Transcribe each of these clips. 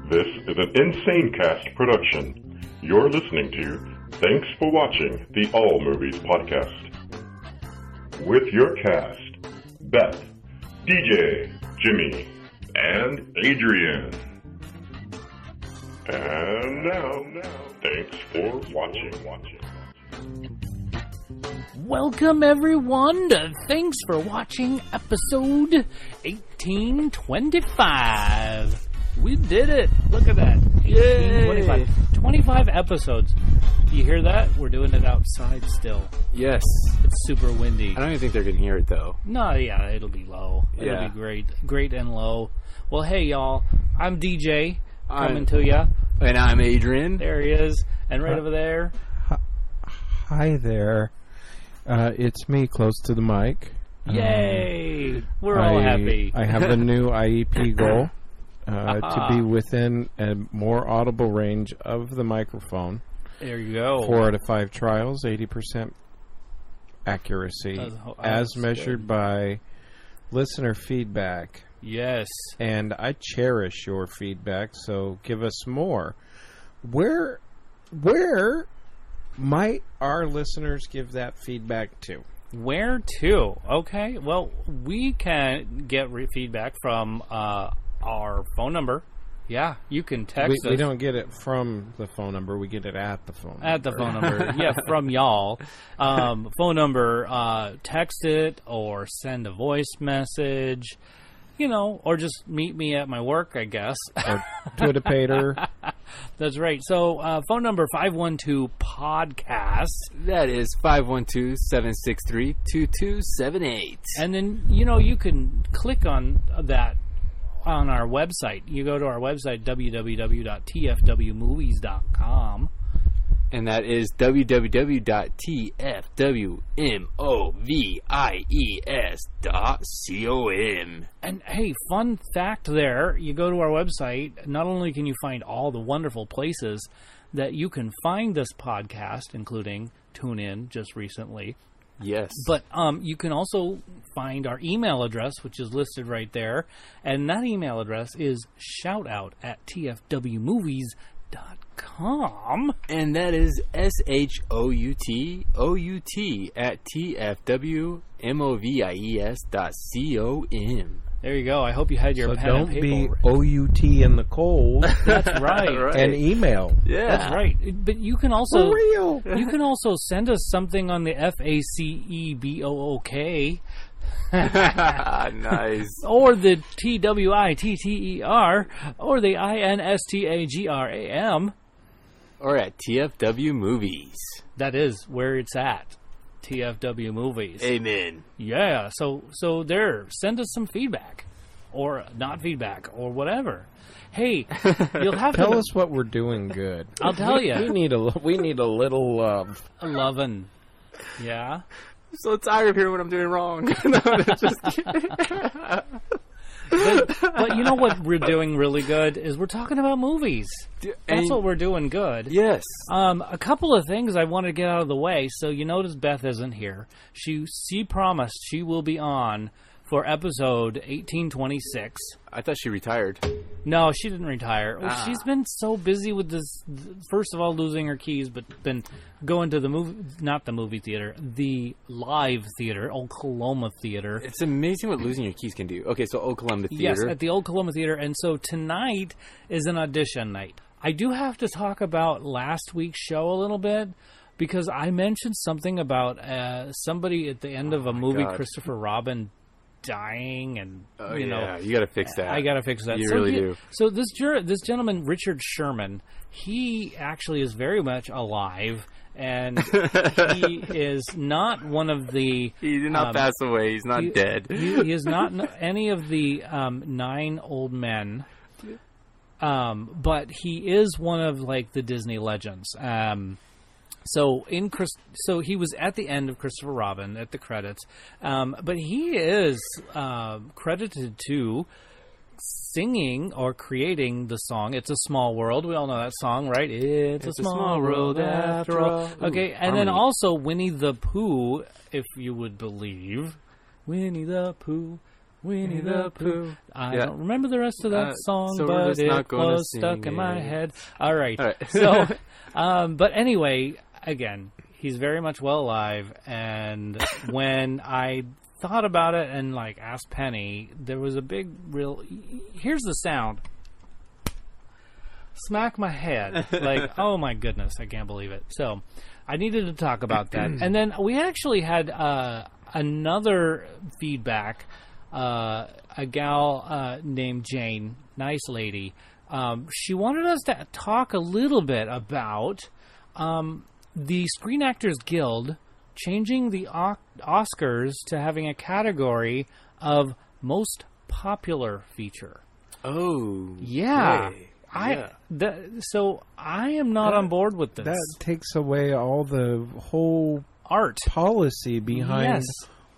This is an Insane Cast production. You're listening to Thanks for Watching the All Movies Podcast. With your cast, Beth, DJ, Jimmy, and Adrian. And now, thanks for watching. Welcome everyone to Thanks for Watching episode 1825. We did it. Look at that. Yay! 25 episodes. Do you hear that? We're doing it outside still. Yes. It's super windy. I don't even think they're going to hear it, though. No, yeah, it'll be low. It'll be great and low. Well, hey, y'all. I'm DJ coming to ya. And I'm Adrian. There he is. And right over there. Hi there. It's me close to the mic. Yay! We're all happy. I have a new IEP goal. To be within a more audible range of the microphone. There you go. 4 out of 5 trials, 80% accuracy, as measured by listener feedback. Yes. And I cherish your feedback, so give us more. Where might our listeners give that feedback to? Where to? Okay. Well, we can get feedback from our phone number. Yeah, you can text us. We don't get it from the phone number. We get it at the phone number. At the phone number. Yeah, from y'all. Phone number, text it or send a voice message, or just meet me at my work, I guess. Or Twitter. That's right. So, phone number 512-PODCAST. That is 512-763-2278. And then, you can click on that on our website. You go to our website, www.tfwmovies.com. And that is www.tfwmovies.com. And hey, fun fact there, you go to our website, not only can you find all the wonderful places that you can find this podcast, including TuneIn just recently. Yes. But you can also find our email address, which is listed right there. And that email address is shoutout@tfwmovies.com. And that is shoutout@tfwmovies.com. There you go. I hope you had your pen and paper. Don't be OUT in the cold. That's right. And email. Yeah. That's right. But you can also For real. You can also send us something on the FACEBOOK. Nice. Or the TWITTER or the INSTAGRAM. Or at TFW Movies. That is where it's at. TFW Movies. Amen. Yeah, so there, send us some feedback, or not feedback, or whatever. Hey, you'll have to tell us what we're doing good. I'll tell you. We need a little love. A lovin'. Yeah. I'm so tired of hearing what I'm doing wrong. No, just kidding. But you know what we're doing really good is we're talking about movies. That's what we're doing good. Yes. A couple of things I want to get out of the way. So you notice Beth isn't here. She promised she will be on for episode 1826. I thought she retired. No, she didn't retire. Well, she's been so busy with this, first of all, losing her keys, but been going to the movie theater, the live theater, Old Coloma Theater. It's amazing what losing your keys can do. Okay, so Old Coloma Theater. Yes, at the Old Coloma Theater. And so tonight is an audition night. I do have to talk about last week's show a little bit, because I mentioned something about somebody at the end of a movie, God. Christopher Robin dying, and you gotta fix that. I gotta fix that. You really do. So this gentleman, Richard Sherman, he actually is very much alive, and he is not one of the. He did not pass away. He's not dead. He is not any of the 9 old men, but he is one of the Disney legends. So he was at the end of Christopher Robin at the credits, but he is credited to singing or creating the song "It's a Small World." We all know that song, right? It's a small world after all. Okay, and then also Winnie the Pooh, if you would believe, Winnie the Pooh. Winnie the Pooh. I don't remember the rest of that song, so but it was stuck in my head. All right. So, but anyway, again, he's very much well alive. And when I thought about it and like asked Penny, there was a big real. Here's the sound. Smack my head. Like, oh my goodness, I can't believe it. So I needed to talk about that. And then we actually had another feedback. A gal named Jane, nice lady. She wanted us to talk a little bit about the Screen Actors Guild changing the Oscars to having a category of most popular feature. Oh, yeah. Okay. So I am not on board with this. That takes away all the whole art policy behind. Yes.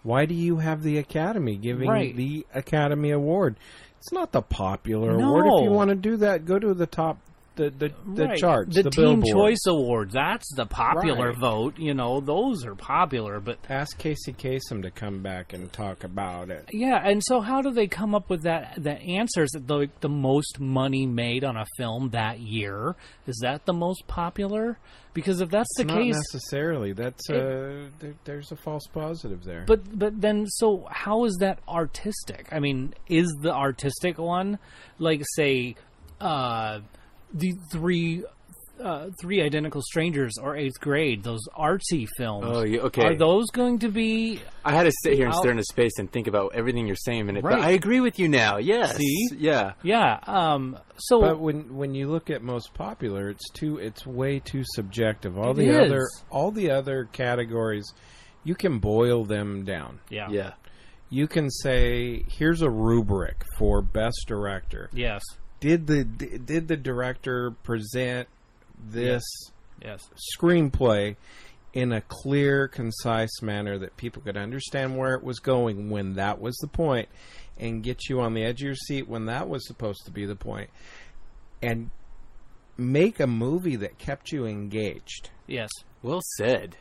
Why do you have the Academy giving the Academy Award? It's not the popular award. If you want to do that, go to the top, the charts, the Teen Billboard. Choice Awards. That's the popular vote. You know, those are popular. But ask Casey Kasem to come back and talk about it. Yeah, and so how do they come up with that? The answers that the most money made on a film that year, is that the most popular? Because if that's the case, not necessarily. That's there's a false positive there. But then, so how is that artistic? I mean, is the artistic one like say the three Identical Strangers or Eighth Grade, those artsy films? Oh, okay. Are those going to be? I had to sit here and stare into space and think about everything you're saying, and but I agree with you now. Yes. See? Yeah. Yeah. So, but when you look at most popular, it's way too subjective. All the other categories, you can boil them down. Yeah. Yeah. You can say, here's a rubric for best director. Yes. Did the director present this screenplay in a clear, concise manner that people could understand where it was going when that was the point, and get you on the edge of your seat when that was supposed to be the point, and make a movie that kept you engaged? Yes. Well said.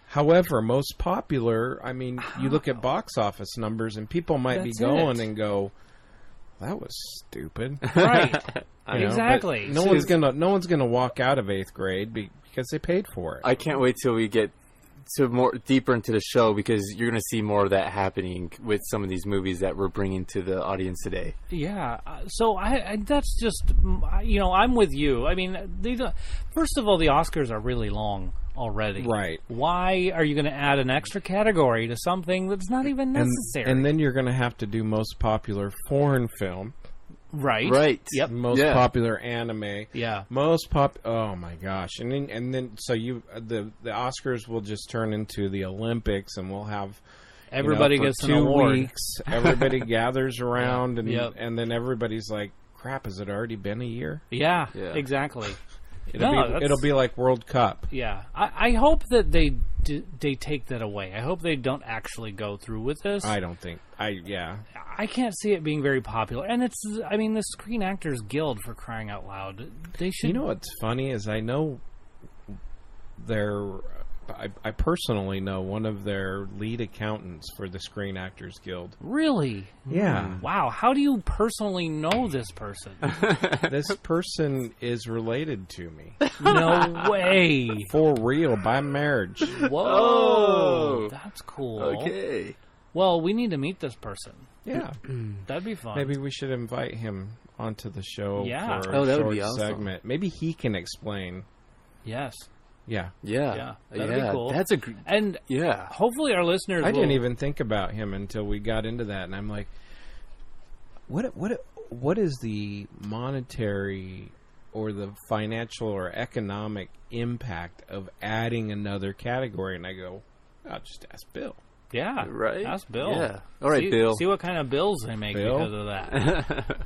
However, most popular, I mean, you look at box office numbers and people might be going and go, that was stupid. Right. Exactly. No one's gonna walk out of Eighth Grade because they paid for it. I can't wait till we get to more deeper into the show, because you're going to see more of that happening with some of these movies that we're bringing to the audience today. Yeah. So I that's just, I'm with you. I mean, first of all, the Oscars are really long already. Right. Why are you going to add an extra category to something that's not even necessary? And then you're going to have to do most popular foreign film. Right. Right. Yep. Most popular anime. Yeah. Oh my gosh. And then so the Oscars will just turn into the Olympics, and we'll have everybody for gets 2 an award. weeks. Everybody gathers around, and then everybody's like, "Crap, has it already been a year?" Yeah. Exactly. It'll be like World Cup. Yeah. I hope that they take that away. I hope they don't actually go through with this. I don't think. I can't see it being very popular. And the Screen Actors Guild, for crying out loud, they should... You know what's funny is I know I personally know one of their lead accountants for the Screen Actors Guild. Really? Yeah. Wow. How do you personally know this person? This person is related to me. No way. For real, by marriage. Whoa. That's cool. Okay. Well, we need to meet this person. Yeah. That'd be fun. Maybe we should invite him onto the show for that a would short be awesome. segment. Maybe he can explain. Yes. Yeah. That'd be cool. That's hopefully our listeners. I didn't even think about him until we got into that, and I'm like, what is the monetary or the financial or economic impact of adding another category? And I go, I'll just ask Bill. Yeah. Right. Ask Bill. Yeah. All right, Bill. See what kind of bills they make Bill? because of that.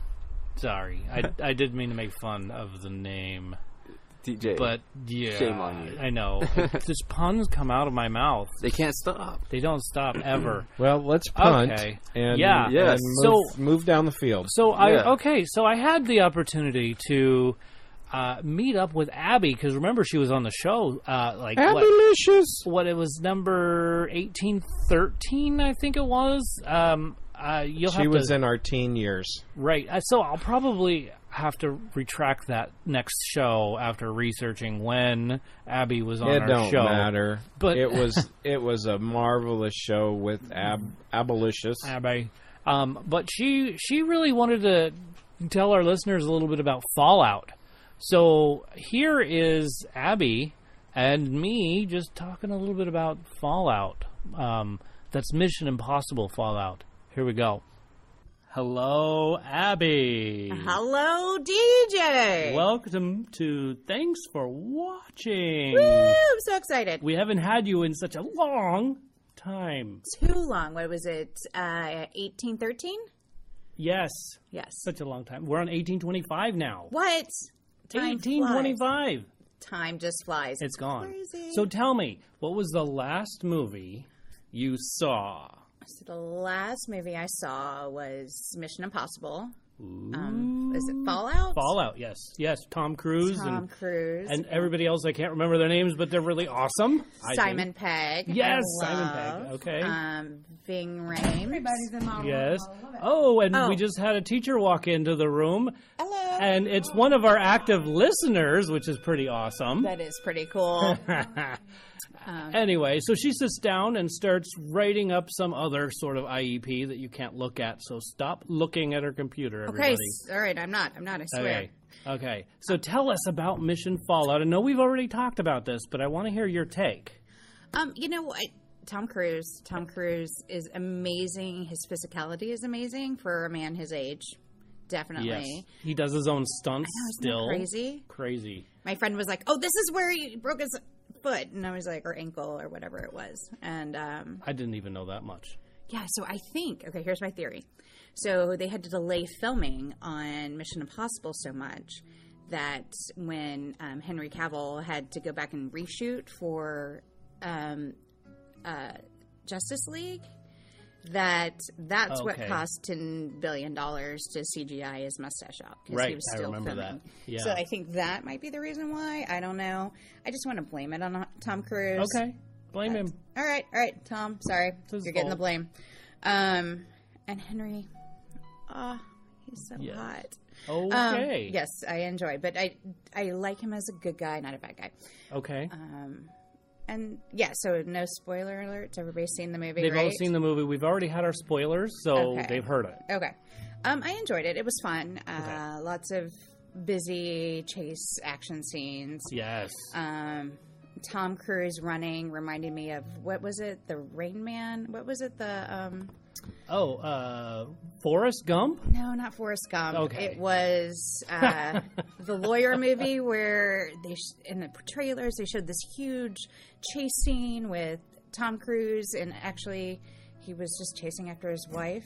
Sorry, I didn't mean to make fun of the name. DJ. But yeah, shame on you. I know. Just puns come out of my mouth. They can't stop. They don't stop ever. Well, let's punt. Okay. And, yeah. and move down the field. So I had the opportunity to meet up with Abby, because remember she was on the show. Abby-licious. What it was, number 1813, I think it was. She was in our teen years. Right. So I'll probably have to retract that next show after researching when Abby was on our show. It don't matter. But it was a marvelous show with Abolitious. Abby. But she really wanted to tell our listeners a little bit about Fallout. So here is Abby and me just talking a little bit about Fallout. That's Mission Impossible Fallout. Here we go. Hello, Abby. Hello, DJ. Welcome to Thanks for Watching. Woo, I'm so excited. We haven't had you in such a long time. Too long. What was it, 1813? Yes. Yes. Such a long time. We're on 1825 now. What? Time 1825. flies. Time just flies. It's gone. Crazy. So tell me, what was the last movie you saw? So the last movie I saw was Mission Impossible. Ooh. Is it Fallout? Fallout, yes. Yes, Tom Cruise. Tom Cruise. And everybody else, I can't remember their names, but they're really awesome. Simon Pegg. Yes, Simon Pegg. Okay. Ving Rhames. Everybody's in my room. Yes. Oh, and we just had a teacher walk into the room. Hello. And it's one of our active listeners, which is pretty awesome. That is pretty cool. Anyway, so she sits down and starts writing up some other sort of IEP that you can't look at. So stop looking at her computer, everybody. Okay, all right. I'm not. I swear. Okay. So tell us about Mission Fallout. I know we've already talked about this, but I want to hear your take. You know what? Tom Cruise. Tom Cruise is amazing. His physicality is amazing for a man his age. Definitely. Yes. He does his own stunts still. Crazy. Crazy. My friend was like, "Oh, this is where he broke his foot," and I was like, or ankle or whatever it was. And I didn't even know that much. Yeah, so I think, okay, here's my theory. So they had to delay filming on Mission Impossible so much that when Henry Cavill had to go back and reshoot for Justice League, that's what cost $10 billion to CGI his mustache out. Right, he was still I remember filming. that. Yeah. So I think that might be the reason why. I don't know. I just want to blame it on Tom Cruise. Okay, blame him. All right, Tom. Sorry, you're getting the blame. And Henry, he's so hot. Okay. Yes, I enjoy, but I like him as a good guy, not a bad guy. Okay. And yeah, so no spoiler alerts. Everybody's seen the movie, They've right? all seen the movie. We've already had our spoilers, so they've heard it. Okay. I enjoyed it. It was fun. Lots of busy chase action scenes. Yes. Tom Cruise running reminded me of, what was it? The Rain Man? What was it? Forrest Gump? No, not Forrest Gump. Okay. It was the lawyer movie where in the trailers they showed this huge chase scene with Tom Cruise, and actually he was just chasing after his wife.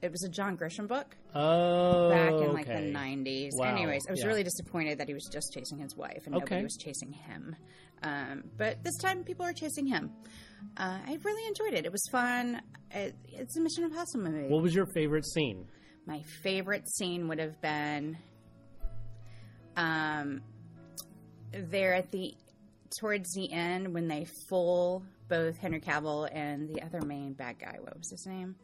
It was a John Grisham book. Oh, back in like the 90s. Wow. Anyways, I was really disappointed that he was just chasing his wife and nobody was chasing him. But this time people are chasing him. I really enjoyed it. It was fun. It's a Mission Impossible movie. What was your favorite scene? My favorite scene would have been there towards the end when they fool both Henry Cavill and the other main bad guy. What was his name?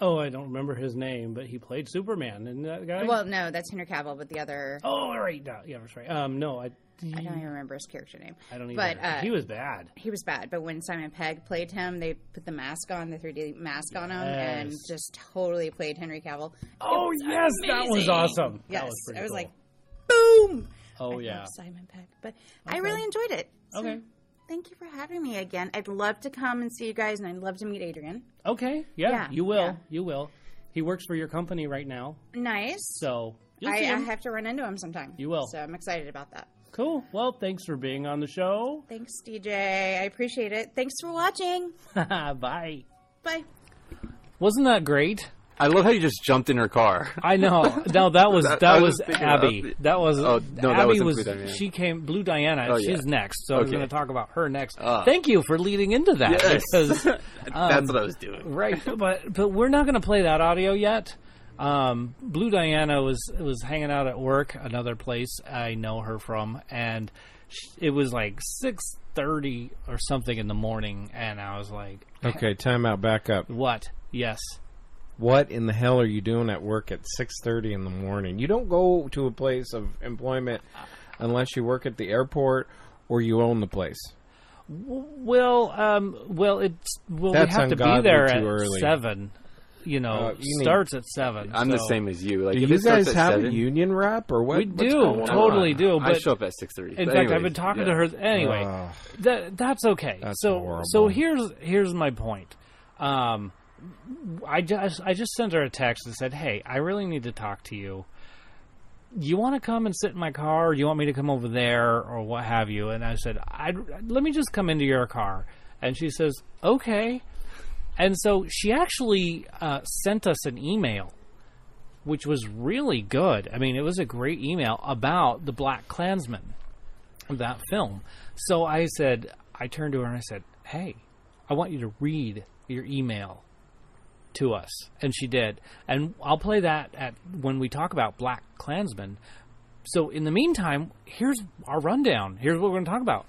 Oh, I don't remember his name, but he played Superman, isn't that guy? Well, no, that's Henry Cavill, but the other... Oh, right. Yeah, that's right. No, I don't even remember his character name. I don't either. But he was bad. He was bad, but when Simon Pegg played him, they put the mask on, the 3D mask on him, and just totally played Henry Cavill. Oh, yes, amazing. that was awesome. Yes, that was pretty cool. Like, boom! Oh, I yeah. love Simon Pegg. But I really enjoyed it. So okay. Thank you for having me again. I'd love to come and see you guys, and I'd love to meet Adrian. Okay. Yeah, you will. Yeah. You will. He works for your company right now. Nice. So I have to run into him sometime. You will. So I'm excited about that. Cool. Well, thanks for being on the show. Thanks, DJ. I appreciate it. Thanks for watching. Bye. Bye. Wasn't that great? I love how you just jumped in her car. I know. No, that was Abby. That was Abby was she came Blue Dianna. She's next, so we're going to talk about her next. Thank you for leading into that because that's what I was doing. Right, but we're not going to play that audio yet. Blue Dianna was hanging out at work, another place I know her from, and it was like 6:30 or something in the morning, and I was like, "Okay, time out, back up." What? Yes. what in the hell are you doing at work at 6:30 in the morning? You don't go to a place of employment unless you work at the airport or you own the place. Well, we have to be there at 7. Starts at 7. I'm the same as you. Like, do if you guys have 7, a union rep or what? We do, totally do. But I show up at 6:30. In fact, I've been talking to her. Anyway, that's okay. That's so horrible. so here's my point. I just sent her a text and said, "Hey, I really need to talk to you. You want to come and sit in my car, or do you want me to come over there, or what have you?" And I said, "Let me just come into your car." And she says, "Okay." And so she actually sent us an email, which was really good. I mean, it was a great email about the BlackkKlansman, that film. So I turned to her and I said, "Hey, I want you to read your email to us." And she did. And I'll play that when we talk about BlackkKlansman. So in the meantime, here's our rundown. Here's what we're going to talk about.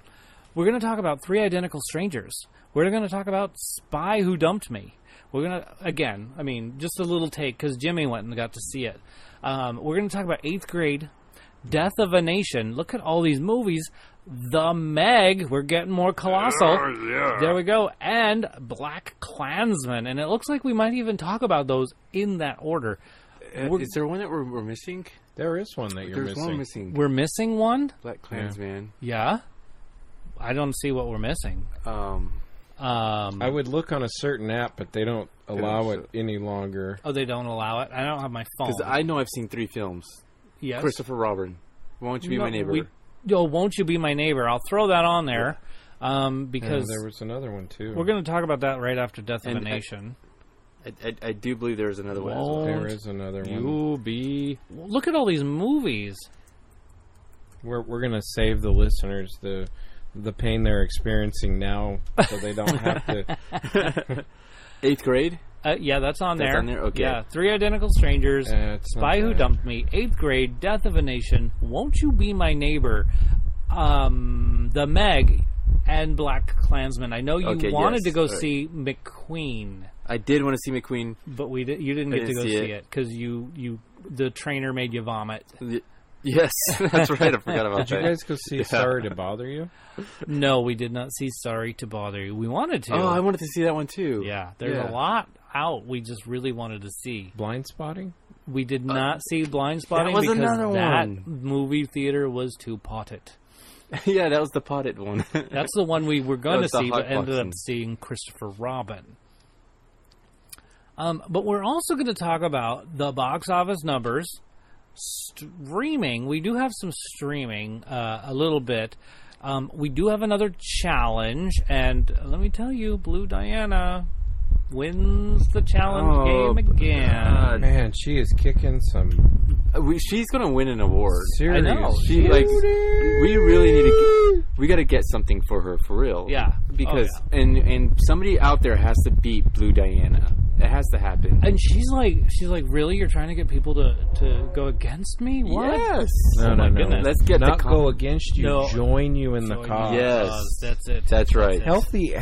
We're going to talk about 3 Identical Strangers. We're going to talk about Spy Who Dumped Me. We're going to, again, I mean, just a little take because Jimmy went and got to see it. We're going to talk about 8th Grade, Death of a Nation. Look at all these movies. The Meg. We're getting more colossal. Yeah. There we go. And BlackkKlansman. And it looks like we might even talk about those in that order. Is there one that we're missing? There is one that you're There's missing. one missing. We're missing one? BlackkKlansman. Yeah. I don't see what we're missing. I would look on a certain app, but they don't allow it any longer. Oh, they don't allow it? I don't have my phone. Because I know I've seen 3 films. Yes. Christopher Robin. Won't You Be My Neighbor? Won't You Be My Neighbor? I'll throw that on there because there was another one too. we're going to talk about that right after Death of a Nation. I do believe there's another one as well. There is another one. Look at all these movies. We're going to save the listeners the pain they're experiencing now, so they don't have to. 8th Grade? Yeah, that's on there. That's on there? Okay. Yeah, 3 Identical Strangers, Spy Who Dumped Me, 8th Grade, Death of a Nation, Won't You Be My Neighbor, The Meg, and BlackkKlansman. I know you wanted to go see McQueen. I did want to see McQueen, but you didn't get to go see it because the trainer made you vomit. Yes, that's right. I forgot about that. Did you guys go see Sorry to Bother You? No, we did not see Sorry to Bother You. We wanted to. Oh, I wanted to see that one too. Yeah, there's a lot out we just really wanted to see. Blind Spotting? We did not see Blind Spotting that was because another that one. movie theater was too potted. Yeah, that was the potted one. That's the one we were going to see, but ended boxing. up seeing Christopher Robin. But we're also going to talk about the box office numbers. Streaming, we do have some streaming a little bit. We do have another challenge, and let me tell you, Blue Dianna wins the challenge game again. God. Man, she is kicking some. She's gonna win an award. Serious. I know. We really need to. We got to get something for her for real. Yeah, because and somebody out there has to beat Blue Dianna. It has to happen. And she's like, really? You're trying to get people to go against me? What? Yes. No. Goodness. Let's get Not go against you. No. Join you in the Join cause. me. Yes. That's it. That's right. Healthy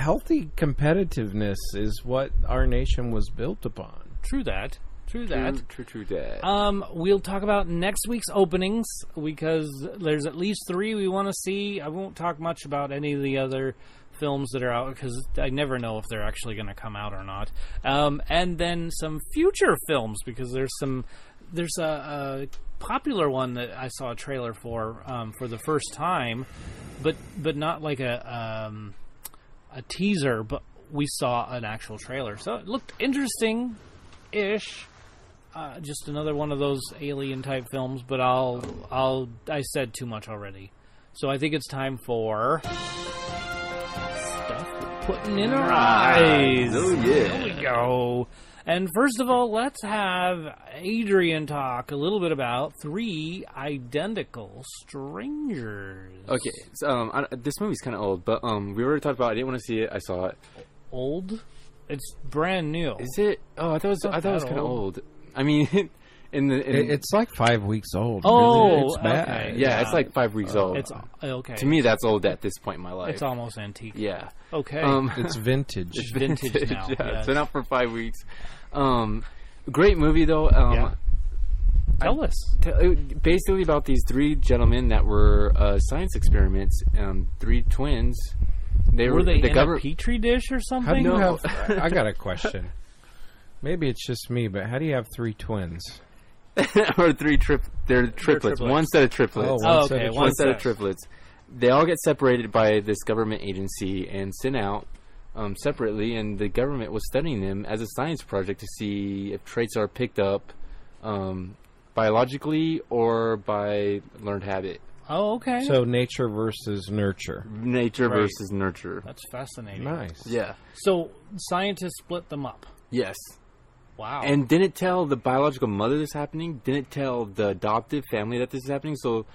competitiveness is what our nation was built upon. True that. True that. We'll talk about next week's openings because there's at least 3 we want to see. I won't talk much about any of the other films that are out because I never know if they're actually going to come out or not. And then some future films because there's a popular one that I saw a trailer for the first time, but not like a teaser, but we saw an actual trailer. So it looked interesting-ish. Just another one of those alien type films, but I said too much already. So I think it's time for stuff we're putting in our eyes. Oh yeah. There we go. And first of all, let's have Adrian talk a little bit about 3 Identical Strangers. Okay, so this movie's kind of old, but we already talked about it. I didn't want to see it. I saw it. Old? It's brand new. Is it? Oh, I thought it was kind of old. I mean, it's like 5 weeks old. Oh, it's bad. yeah, okay. Yeah. it's like 5 weeks old. It's okay. To me, that's old at this point in my life. It's almost antique. Yeah. Okay. It's vintage. It's vintage now. Yeah, yes. it's been out for 5 weeks. Great movie, though. Tell us. Basically about these 3 gentlemen that were science experiments, 3 twins. Were they in a petri dish or something? How do you have... I got a question. Maybe it's just me, but how do you have 3 twins? Or 3 they're triplets. One set of triplets. One set of triplets. They all get separated by this government agency and sent out separately, and the government was studying them as a science project to see if traits are picked up biologically or by learned habit. Oh, okay. So nature versus nurture. Nature versus nurture. That's fascinating. Nice. Yeah. So scientists split them up. Yes. Wow. And didn't tell the biological mother this is happening, didn't tell the adoptive family that this is happening, so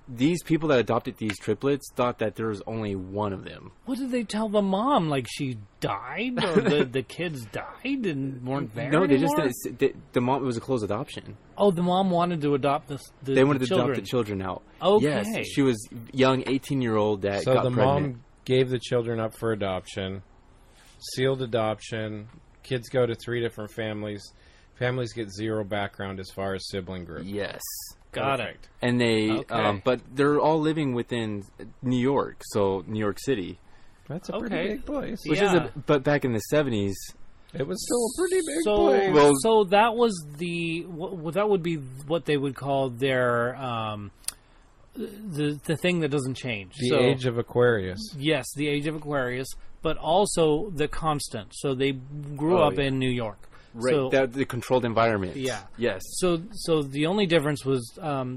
these people that adopted these triplets thought that there was only one of them. What did they tell the mom? Like she died? Or the kids died and weren't there anymore? They just didn't. The mom, it was a closed adoption. Oh, the mom wanted to adopt They wanted to children. adopt the children out. Okay. Yes, she was young, 18-year-old that got pregnant. So the mom gave the children up for adoption, sealed adoption, kids go to 3 different families. Families get 0 background as far as sibling group. Yes. Got it. And they, but they're all living within New York, so New York City. That's a pretty big place. Which is but back in the 70s, it was still a pretty big place. Well, so that was that would be what they would call their the thing that doesn't change. The age of Aquarius. Yes, the age of Aquarius, but also the constant. So they grew up in New York. Right, so, the controlled environment. Yeah. Yes. So the only difference was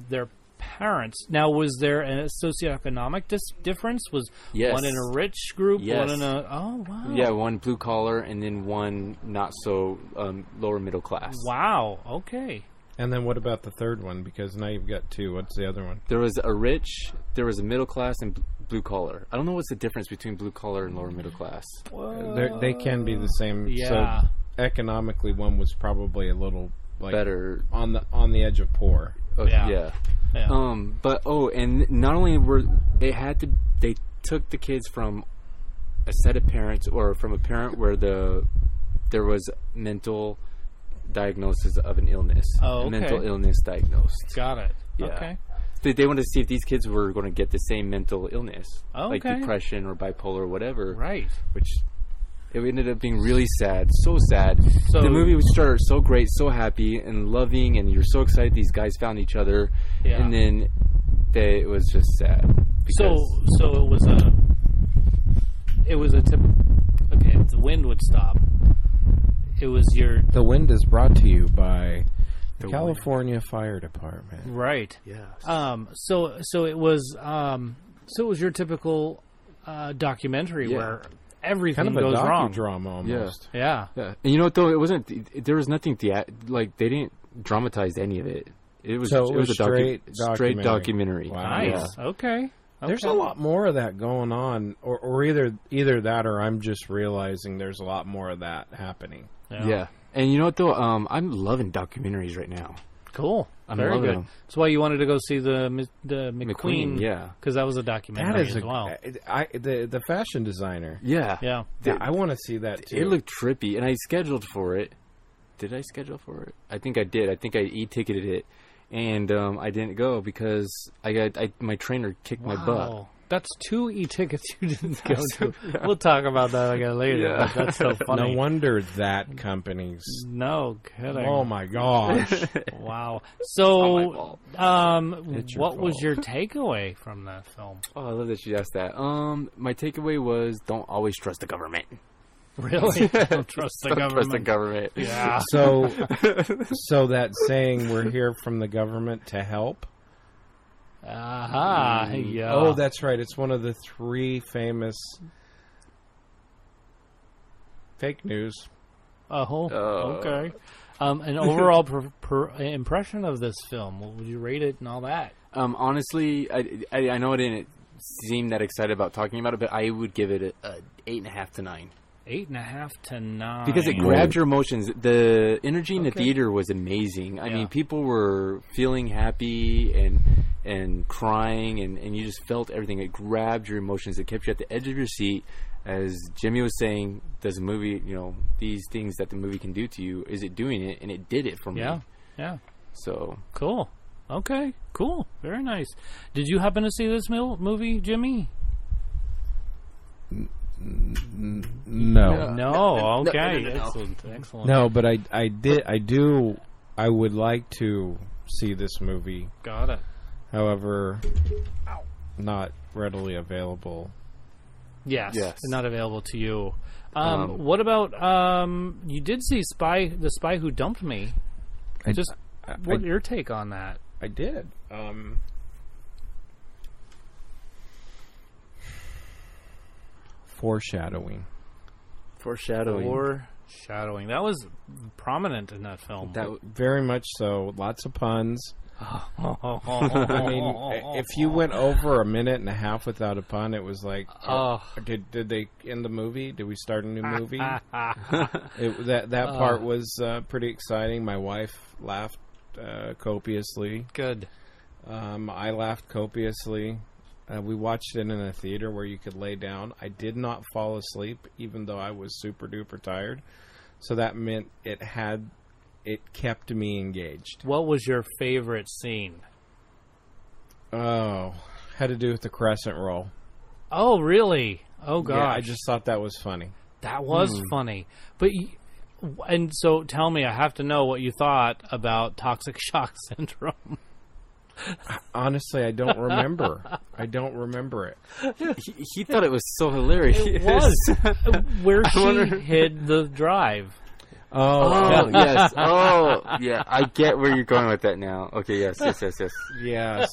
their parents. Now, was there a socioeconomic difference? Was one in a rich group, one in a... Oh, wow. Yeah, one blue collar, and then one not so lower middle class. Wow, okay. And then what about the third one? Because now you've got 2. What's the other one? There was a rich, there was a middle class, and blue collar. I don't know what's the difference between blue collar and lower middle class. They can be the same. Yeah. So economically, one was probably a little better on the edge of poor. Yeah. But and not only they took the kids from a set of parents or from a parent where there was mental diagnosis of an illness. A mental illness diagnosed. Got it. Yeah. Okay. They wanted to see if these kids were going to get the same mental illness, like depression or bipolar or whatever. Right. Which it ended up being really sad, so sad. So the movie started so great, so happy and loving, and you're so excited these guys found each other, and then it was just sad. So it was a tip. Okay, if the wind would stop. It was The wind is brought to you by the California Fire Department. Right. Yes. So it was your typical documentary where everything kind of goes wrong. Drama almost. Yeah. And you know what though? It wasn't. There was nothing. They didn't dramatize any of it. It was a straight documentary. Wow. Nice. Yeah. Okay. There's a lot more of that going on, or either that, or I'm just realizing there's a lot more of that happening. Yeah. And you know what though? I'm loving documentaries right now. Cool. I'm very loving good. them. That's why you wanted to go see the McQueen. Yeah. Because that was a documentary as well. The fashion designer. Yeah. Yeah. I want to see that too. It looked trippy, and I scheduled for it. Did I schedule for it? I think I did. I think I e-ticketed it. And I didn't go because my trainer kicked my butt. That's 2 e-tickets you didn't go to. Yeah. We'll talk about that again later. Yeah. But that's so funny. No wonder that company's... No kidding. Oh, my gosh. Wow. So, what was your takeaway from that film? Oh, I love that you asked that. My takeaway was don't always trust the government. Really? Don't trust the government. Trust the government. Yeah. So that saying, we're here from the government to help? Aha. Yeah. Oh, that's right. It's one of the 3 famous fake news. Okay. An overall impression of this film. What would you rate it and all that? Honestly, I know I didn't seem that excited about talking about it, but I would give it a 8.5 to 9. 8.5 to 9. Because it grabbed your emotions. The energy in the theater was amazing. I mean, people were feeling happy and crying, and you just felt everything. It grabbed your emotions. It kept you at the edge of your seat. as Jimmy was saying, does a movie, these things that the movie can do to you, is it doing it? And it did it for me. Yeah. So. Cool. Okay, cool. Very nice. Did you happen to see this movie, Jimmy? No. No. Okay. Excellent. No, but I would like to see this movie. Got it. However, not readily available. Yes. Not available to you. What about you did see The Spy Who Dumped Me? What's your take on that? I did. Foreshadowing. That was prominent in that film. Very much so. Lots of puns. I mean, if you went over a minute and a half without a pun, it was like, did they end the movie? Did we start a new movie? That part was pretty exciting. My wife laughed copiously. Good. I laughed copiously. We watched it in a theater where you could lay down. I did not fall asleep, even though I was super duper tired. So that meant it kept me engaged. What was your favorite scene? Oh, had to do with the crescent roll. Oh, really? Oh, gosh. Yeah, I just thought that was funny. That was funny. And so tell me, I have to know what you thought about Toxic Shock Syndrome. Honestly, I don't remember. I don't remember it. He thought it was so hilarious. It was. Where she hid the drive. Oh, yes. Oh, yeah. I get where you're going with that now. Okay, yes. Yes.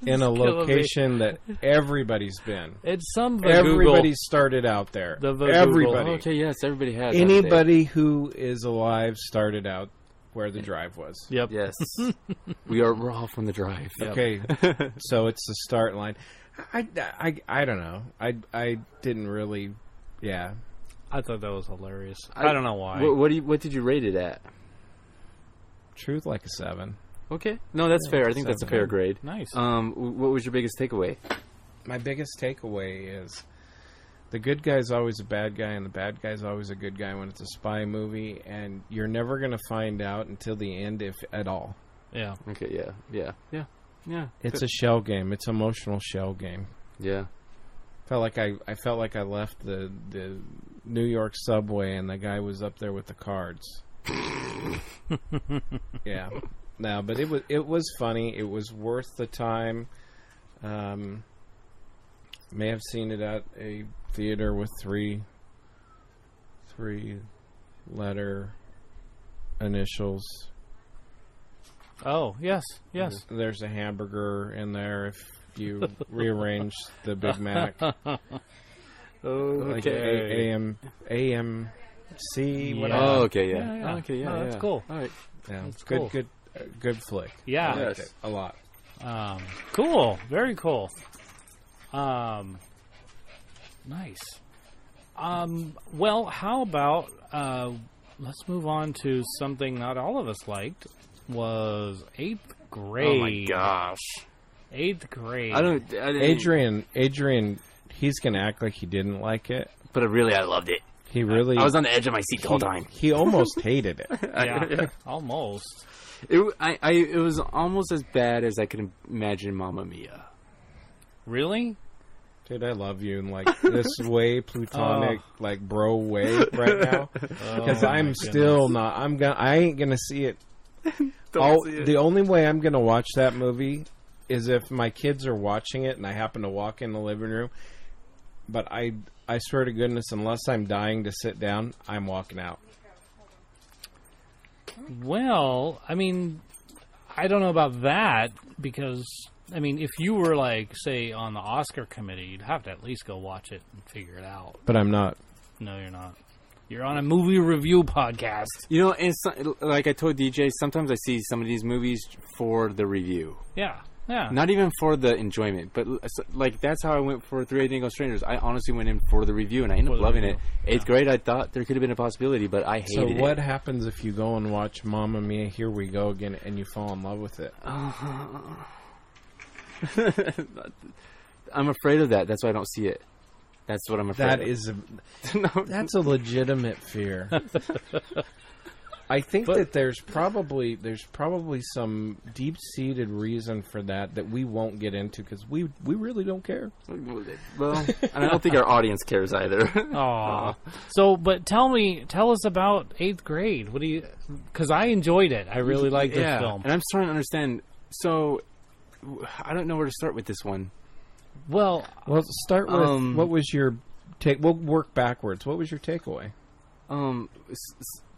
In a location that everybody's been. It's some Everybody started out there. Everybody. Okay, yes, everybody has. Anybody who is alive started out where the drive was. Yep. Yes. We're all from the drive. Yep. Okay. So it's the start line. I don't know. I didn't really. Yeah. I thought that was hilarious. I don't know why. What did you rate it at? Truth, like a 7. Okay. No, that's fair. I think that's a fair grade. Nice. What was your biggest takeaway? My biggest takeaway is the good guy's always a bad guy and the bad guy's always a good guy when it's a spy movie, and you're never going to find out until the end, if at all. Yeah. Okay, yeah. It's a shell game. It's an emotional shell game. Yeah. I felt like I left the New York subway and the guy was up there with the cards. Yeah. No, but it was funny. It was worth the time. May have seen it at a theater with three letter initials. Oh, yes. There's a hamburger in there if you rearrange the Big Mac. Okay. Like AMC, whatever. Oh, okay, yeah. Yeah. Okay, yeah, that's cool. All right. Yeah, that's good, cool. good flick. Yeah. I liked it a lot. Cool. Very cool. Nice. Well, how about let's move on to something not all of us liked. Was 8th grade. Oh my gosh. 8th grade. I don't Adrian, he's gonna act like he didn't like it, but I loved it. He really. I was on the edge of my seat the whole time. He almost hated it. Yeah, almost. It was almost as bad as I could imagine Mamma Mia. Really? Dude, I love you in like this way platonic, like bro way right now. Because I'm still not. I ain't gonna see it. The only way I'm gonna watch that movie is if my kids are watching it and I happen to walk in the living room. But I swear to goodness, unless I'm dying to sit down, I'm walking out. Well, I mean, I don't know about that because, I mean, if you were like, say, on the Oscar committee, you'd have to at least go watch it and figure it out. But I'm not. No, you're not. You're on a movie review podcast. You know, and like I told DJ, sometimes I see some of these movies for the review. Yeah, yeah. Not even for the enjoyment, but like that's how I went for 3 Dingo Strangers. I honestly went in for the review, and I ended up loving it. 8th grade, I thought there could have been a possibility, but I hated it. So what happens if you go and watch Mamma Mia, Here We Go Again, and you fall in love with it? I'm afraid of that. That's why I don't see it. That's what I'm afraid of. That's a legitimate fear. I think that there's probably some deep-seated reason for that we won't get into because we really don't care. Well, and I don't think our audience cares either. Aw. So, but tell us about 8th grade. What do you? Because I enjoyed it. I really liked this film, and I'm starting to understand. So, I don't know where to start with this one. Well, start with what was your take? We'll work backwards. What was your takeaway?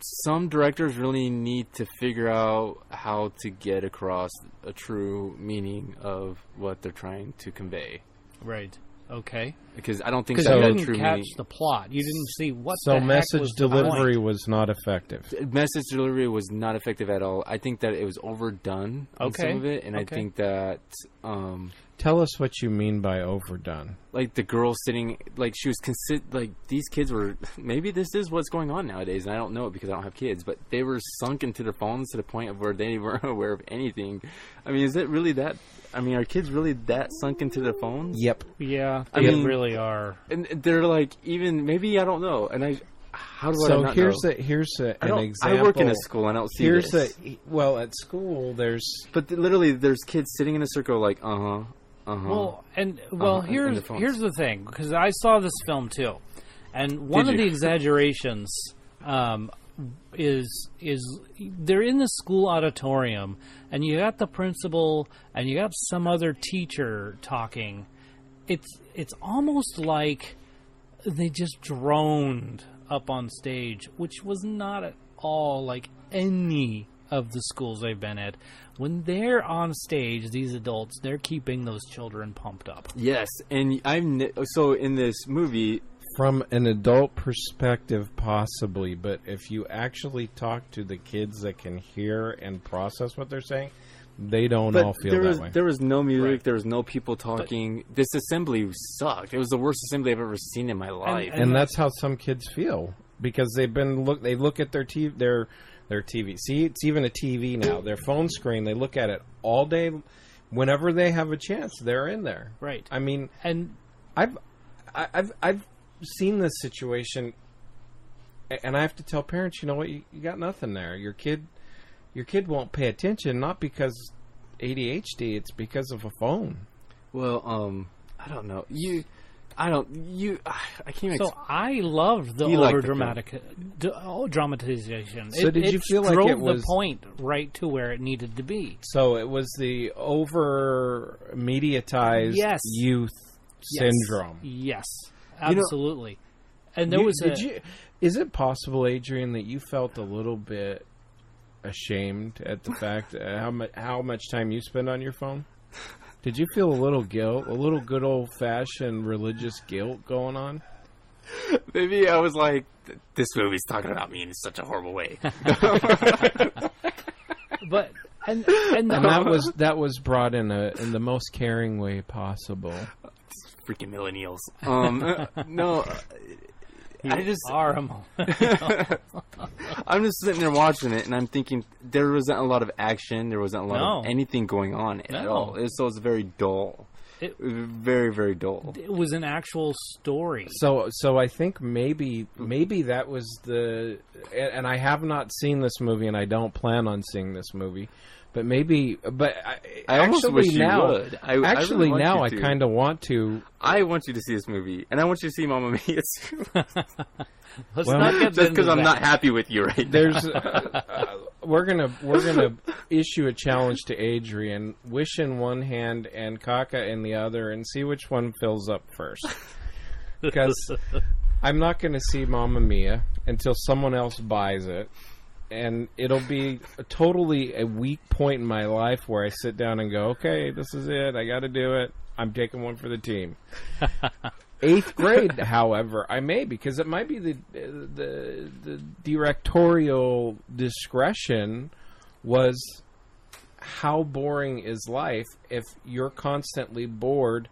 Some directors really need to figure out how to get across a true meaning of what they're trying to convey. Right. Okay. Because I don't think you didn't catch the plot. You didn't see what. So the heck message was delivery was not effective. Message delivery was not effective at all. I think that it was overdone in some of it, and I think that. Tell us what you mean by overdone. Like the girl sitting, like she was like these kids were. Maybe this is what's going on nowadays, and I don't know it because I don't have kids. But they were sunk into their phones to the point of where they weren't aware of anything. I mean, is it really that? I mean, are kids really that sunk into their phones? Yep. Yeah, they really are. And they're like, even maybe I don't know. And how do I not know? So here's an example. I work in a school and I don't see this. At school there's. But literally, there's kids sitting in a circle like, Well, here's the thing, because I saw this film too, and one of the exaggerations is they're in the school auditorium, and you got the principal and you got some other teacher talking. It's almost like they just droned up on stage, which was not at all like any of the schools I've been at. When they're on stage, these adults, they're keeping those children pumped up. Yes, and so in this movie, from an adult perspective, possibly, but if you actually talk to the kids that can hear and process what they're saying, they don't all feel that way. There was no music. Right. There was no people talking. This assembly sucked. It was the worst assembly I've ever seen in my life. And that's how some kids feel because they look at their TV. Their TV. See, it's even a TV now. Their phone screen, they look at it all day. Whenever they have a chance, they're in there. Right. I mean, and I've seen this situation, and I have to tell parents, you know what, you got nothing there. Your kid won't pay attention, not because ADHD, it's because of a phone. Well, I don't know. I can't. So I loved the over dramatization. So did you feel like it was the point right to where it needed to be? So it was the over mediatized youth syndrome. Yes, absolutely. And there was is it possible, Adrian, that you felt a little bit ashamed at the fact how much time you spend on your phone? Did you feel a little guilt, a little good old-fashioned religious guilt going on? Maybe I was like, this movie's talking about me in such a horrible way. But and that was brought in the most caring way possible. Freaking millennials. No. I just are a I'm just sitting there watching it, and I'm thinking there wasn't a lot of action. There wasn't a lot of anything going on at all. So it was very dull. It was very, very dull. It was an actual story. So I think maybe that was the. And I have not seen this movie, and I don't plan on seeing this movie. But maybe, I almost wish you would. I kind of want to. I want you to see this movie, and I want you to see Mamma Mia too. Just because I'm not happy with you right now. We're gonna issue a challenge to Adrian: wish in one hand and caca in the other, and see which one fills up first. Because I'm not going to see Mamma Mia until someone else buys it. And it'll be totally a weak point in my life where I sit down and go, okay, this is it. I got to do it. I'm taking one for the team. 8th grade, however, I may, because it might be the directorial discretion was how boring is life if you're constantly bored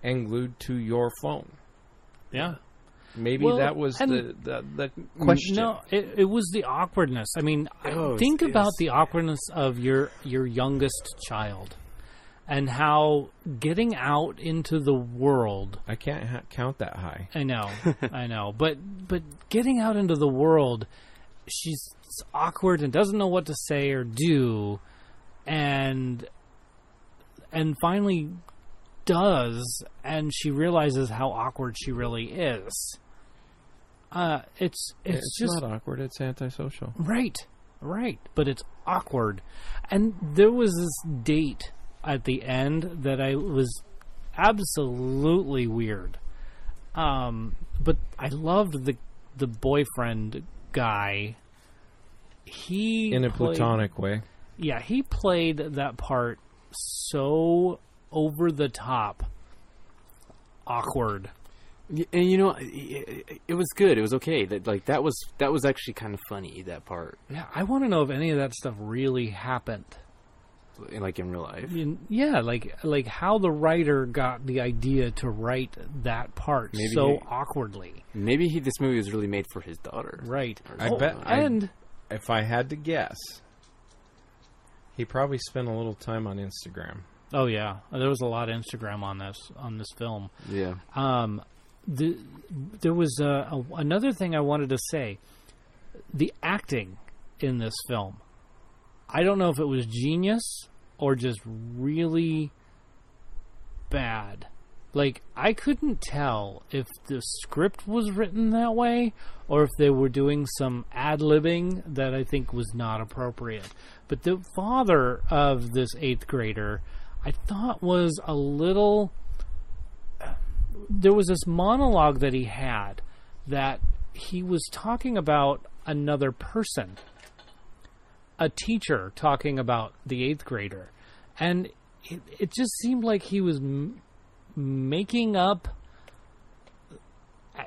and glued to your phone. Yeah. Maybe that was the question. No, it was the awkwardness. I mean, think about the awkwardness of your youngest child. and how getting out into the world. I can't count that high. I know, I know, but getting out into the world, she's awkward and doesn't know what to say or do, and finally does, and she realizes how awkward she really is. It's just not awkward. It's antisocial. Right. But it's awkward. And there was this date at the end that I was absolutely weird. But I loved the boyfriend guy. He in a platonic way. Yeah, he played that part so over the top, awkward. And you know, it was good. It was okay. That was actually kind of funny, that part. Yeah, I want to know if any of that stuff really happened, like in real life. Yeah, like how the writer got the idea to write that part awkwardly. Maybe this movie was really made for his daughter. Right. I bet. And if I had to guess, he probably spent a little time on Instagram. Oh yeah, there was a lot of Instagram on this film. Yeah. There was another thing I wanted to say. The acting in this film, I don't know if it was genius or just really bad. Like, I couldn't tell if the script was written that way or if they were doing some ad-libbing that I think was not appropriate. But the father of this 8th grader, I thought was a little... There was this monologue that he had that he was talking about another person, a teacher talking about the 8th grader. And it just seemed like he was making up.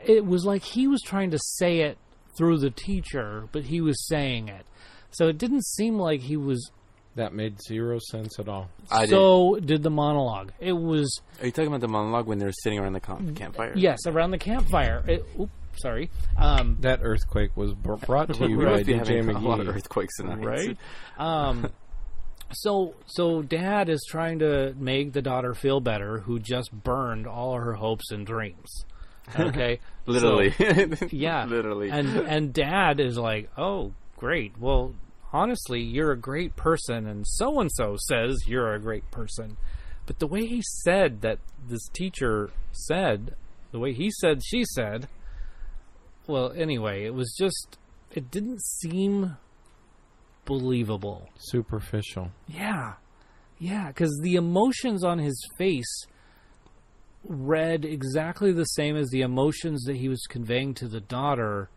It was like he was trying to say it through the teacher, but he was saying it. So it didn't seem like he was... That made zero sense at all. So did the monologue. It was... Are you talking about the monologue when they're sitting around the campfire? Yes, around the campfire. Sorry. That earthquake was brought to you by DJ McGee. A lot of earthquakes tonight. Right? So Dad is trying to make the daughter feel better, who just burned all of her hopes and dreams. Okay? Literally. Yeah. Literally. And Dad is like, oh, great. Well... honestly, you're a great person, and so-and-so says you're a great person. But the way he said that this teacher said, the way he said she said, well, anyway, it was just, it didn't seem believable. Superficial. Yeah, because the emotions on his face read exactly the same as the emotions that he was conveying to the daughter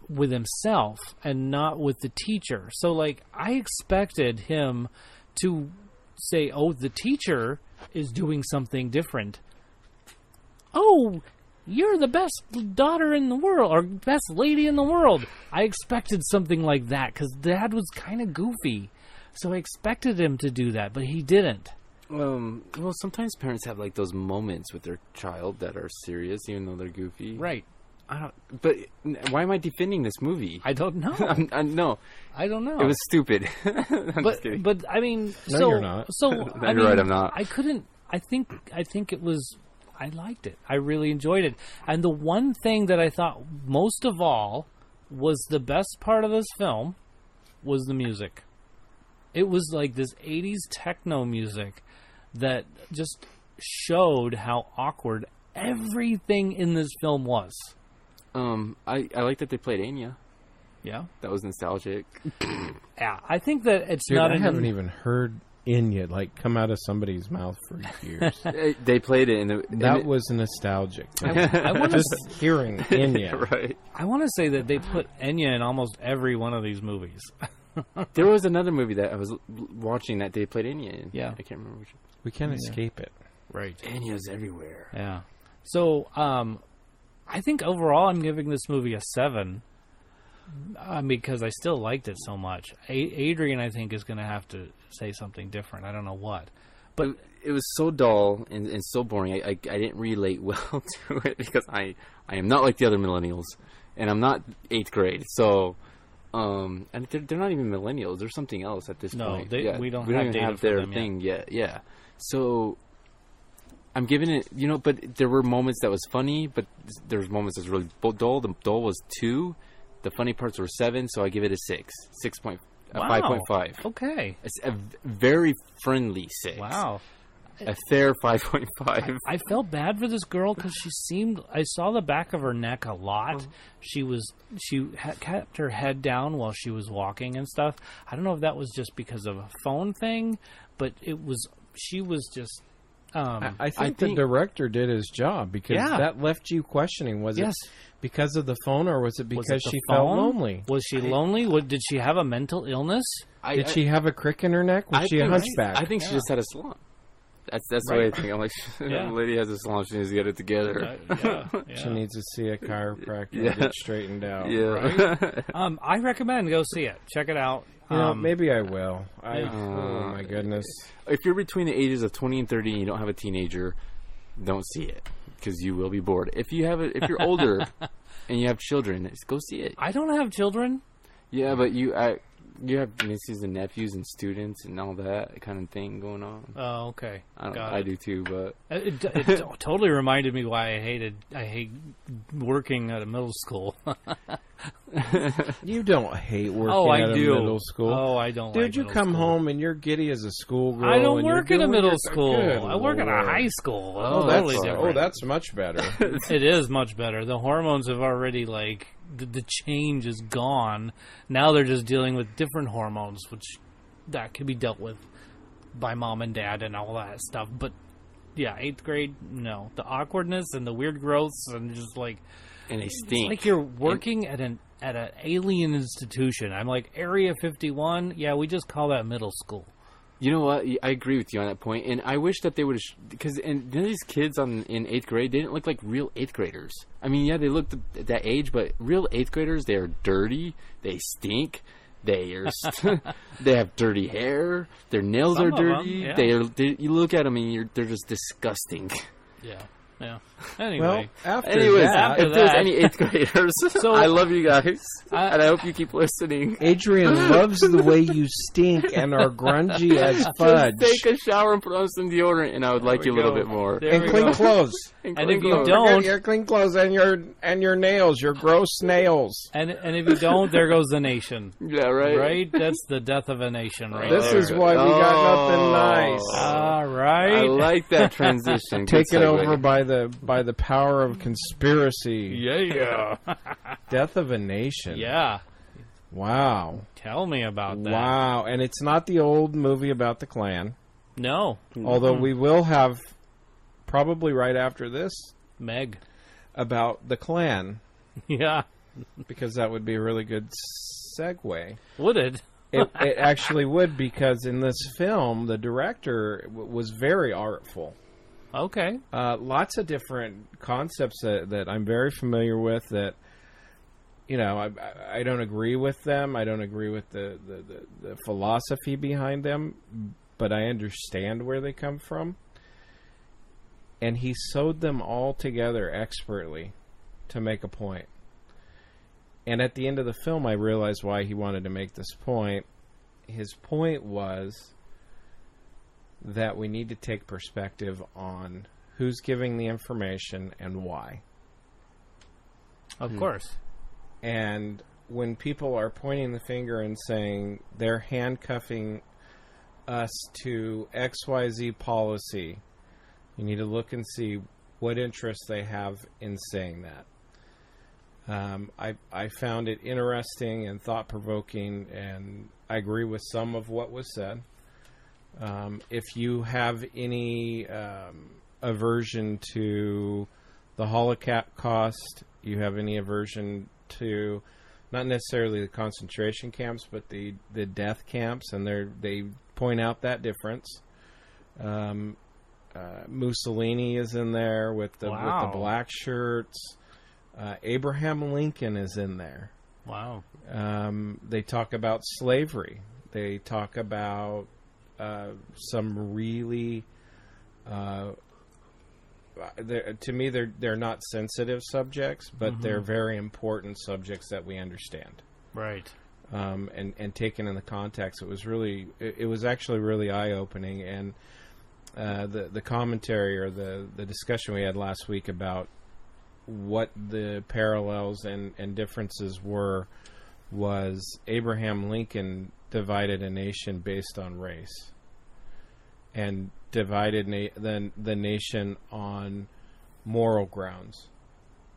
with himself and not with the teacher. So, like, I expected him to say, oh, the teacher is doing something different. Oh, you're the best daughter in the world, or best lady in the world. I expected something like that, because Dad was kind of goofy. So I expected him to do that, but he didn't. Well, sometimes parents have, like, those moments with their child that are serious, even though they're goofy. Right. But why am I defending this movie? I don't know. No, I don't know. It was stupid. But I mean, no, you're not. So you're right. I'm not. I couldn't. I think it was. I liked it. I really enjoyed it. And the one thing that I thought most of all was the best part of this film was the music. It was like this 80s techno music that just showed how awkward everything in this film was. I like that they played Enya. Yeah, that was nostalgic. Yeah, I think that it's Dude, not. I haven't even heard Enya come out of somebody's mouth for years. They played it that was nostalgic. I want just hearing Enya. Right. I want to say that they put Enya in almost every one of these movies. There was another movie that I was watching that they played Enya in. Yeah, I can't remember which. We can't escape it. Right. Enya's everywhere. Yeah. So, I think overall I'm giving this movie a 7 because I still liked it so much. Adrian, I think, is going to have to say something different. I don't know what. But it was so dull and so boring. I didn't relate well to it because I am not like the other millennials, and I'm not 8th grade. So And they're not even millennials. They're something else at this point. No, we don't even have their thing yet. Yeah. So I'm giving it, but there were moments that was funny, but there was moments that was really dull. The dull was 2. The funny parts were 7, so I give it a 6. 5.5. Okay. It's a very friendly 6. Wow. A fair 5.5. I felt bad for this girl because I saw the back of her neck a lot. She kept her head down while she was walking and stuff. I don't know if that was just because of a phone thing, but she was just... I think the director did his job because that left you questioning. Was it because of the phone or was it because she felt lonely? Was she lonely? Did she have a mental illness? Did she have a crick in her neck? Was she a hunchback? I think she just had a slump. That's the way I think. I'm like, the lady has a salon. She needs to get it together. She needs to see a chiropractor and get straightened out. Yeah. Right? I recommend go see it. Check it out. Maybe I will. Oh my goodness! If you're between the ages of 20 and 30 and you don't have a teenager, don't see it because you will be bored. If you're older and you have children, go see it. I don't have children. Yeah, but you have nieces and nephews and students and all that kind of thing going on. Oh, okay. I do too, but it totally reminded me why I hate working at a middle school. You don't hate working at a middle school. Oh, I don't. Dude, you come home and you're giddy as a schoolgirl. I don't work at a middle school. I work at a high school. That's much better. It is much better. The hormones have already the change is gone. Now they're just dealing with different hormones, which that could be dealt with by mom and dad and all that stuff. But yeah, 8th grade, no. The awkwardness and the weird growths and just and they stink. It's like you're working at an alien institution. I'm like, Area 51. Yeah, we just call that middle school. You know what? I agree with you on that point, and I wish that they would have because these kids in 8th grade they didn't look like real 8th graders. I mean, yeah, they looked at that age, but real 8th graders, they are dirty, they stink, they have dirty hair, their nails are dirty. You look at them and they're just disgusting. Yeah. Yeah. Anyway. Well, if there's any 8th graders, I love you guys, and I hope you keep listening. Adrian loves the way you stink and are grungy as fudge. Just take a shower and put on some deodorant, and I would like you a little bit more. And clean clothes. And if you don't, your clean clothes and your nails, your gross nails. And if you don't, there goes the nation. Yeah, right. Right? That's the death of a nation, right? This is why we got nothing nice. All right. I like that transition. Take it over by the power of conspiracy. Yeah. Death of a nation. Yeah. Wow. Tell me about that. Wow. And it's not the old movie about the Klan. No. Although we will have, probably right after this, Meg. About the Klan. Yeah. Because that would be a really good segue. Would it? It actually would, because in this film, the director was very artful. Okay. Lots of different concepts that I'm very familiar with that, I don't agree with them. I don't agree with the philosophy behind them, but I understand where they come from. And he sewed them all together expertly to make a point. And at the end of the film, I realized why he wanted to make this point. His point was that we need to take perspective on who's giving the information and why. Of course. And when people are pointing the finger and saying they're handcuffing us to XYZ policy, you need to look and see what interest they have in saying that. I found it interesting and thought-provoking, and I agree with some of what was said. If you have any aversion to the Holocaust, you have any aversion to not necessarily the concentration camps, but the death camps, and they point out that difference. Mussolini is in there with the black shirts. Abraham Lincoln is in there. Wow. They talk about slavery. They talk about some really, to me, they're not sensitive subjects, but they're very important subjects that we understand. Right. and taken in the context, it was actually really eye-opening. And the commentary or the discussion we had last week about what the parallels and differences was Abraham Lincoln divided a nation based on race and divided the nation on moral grounds.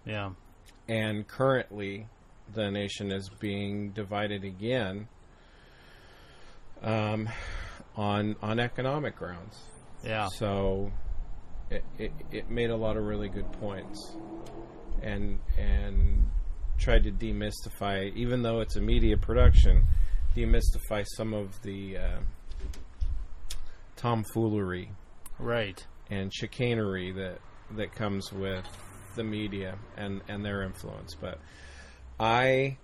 Yeah. And currently the nation is being divided again on economic grounds. Yeah. So it made a lot of really good points and tried to demystify, even though it's a media production, demystify some of the tomfoolery, right, and chicanery that comes with the media and their influence. But I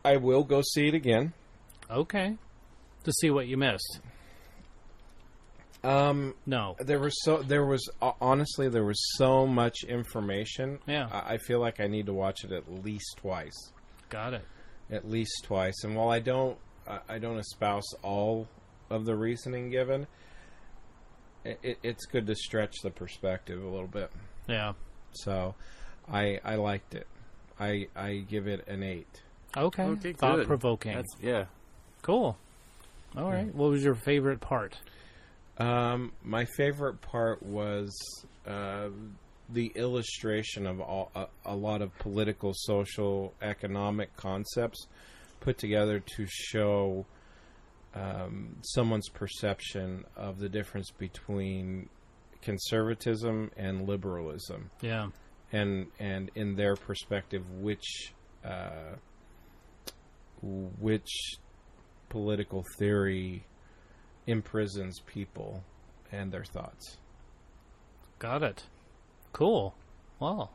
will go see it again. Okay. To see what you missed. No. There was so much information. Yeah. I feel like I need to watch it at least twice. Got it. At least twice. And while I don't espouse all of the reasoning given, it's good to stretch the perspective a little bit. Yeah. So I liked it. I give it an 8. Okay. Thought-provoking. Yeah. Cool. All right. Yeah. What was your favorite part? My favorite part was the illustration of a lot of political, social, economic concepts put together to show someone's perception of the difference between conservatism and liberalism. Yeah. And in their perspective, which political theory imprisons people and their thoughts. Got it. Cool. Well,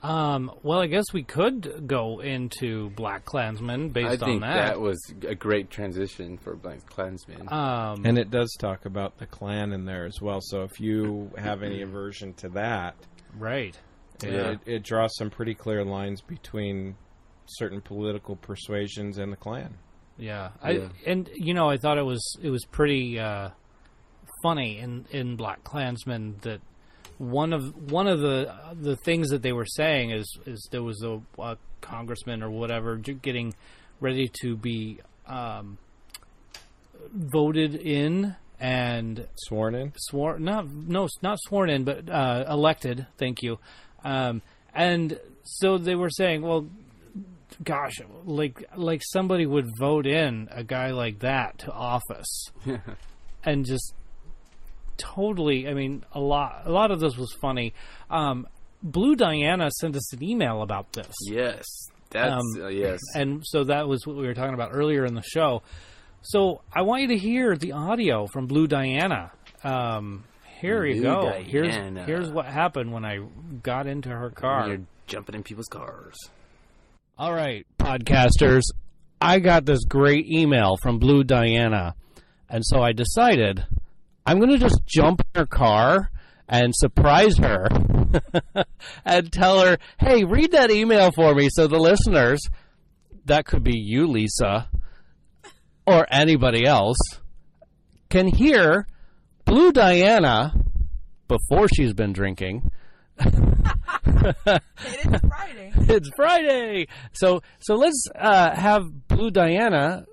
I guess we could go into BlackkKlansman based on that. I think that was a great transition for BlackkKlansman. And it does talk about the Klan in there as well. So if you have any aversion to that, right, it draws some pretty clear lines between certain political persuasions and the Klan. Yeah. I thought it was pretty funny in BlackkKlansman that one of the things that they were saying is there was a congressman or whatever getting ready to be voted in and sworn in. Not sworn in, but elected. Thank you. And so they were saying, well, gosh, like somebody would vote in a guy like that to office, and just totally. I mean, a lot of this was funny. Blue Dianna sent us an email about this. Yes, that's yes, and so that was what we were talking about earlier in the show. So I want you to hear the audio from Blue Dianna. Here you go. Dianna. Here's what happened when I got into her car. When you're jumping in people's cars. All right, podcasters, I got this great email from Blue Dianna, and so I decided I'm going to just jump in her car and surprise her and tell her, hey, read that email for me so the listeners, that could be you, Lisa, or anybody else, can hear Blue Dianna before she's been drinking. It is Friday. It's Friday. So let's have Blue Dianna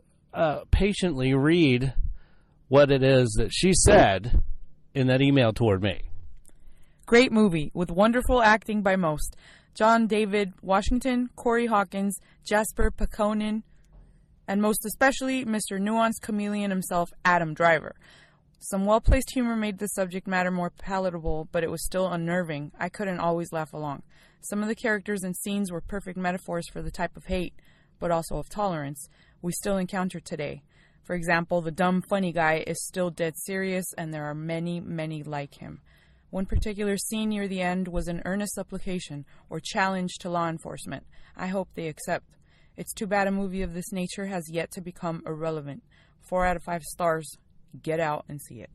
patiently read what it is that she said in that email toward me. Great movie with wonderful acting by most. John David Washington, Corey Hawkins, Jasper Pakonin, and most especially Mr. Nuanced Chameleon himself, Adam Driver. Some well-placed humor made the subject matter more palatable, but it was still unnerving. I couldn't always laugh along. Some of the characters and scenes were perfect metaphors for the type of hate, but also of tolerance, we still encounter today. For example, the dumb, funny guy is still dead serious, and there are many, many like him. One particular scene near the end was an earnest supplication or challenge to law enforcement. I hope they accept. It's too bad a movie of this nature has yet to become irrelevant. 4 out of 5 stars. Get out and see it.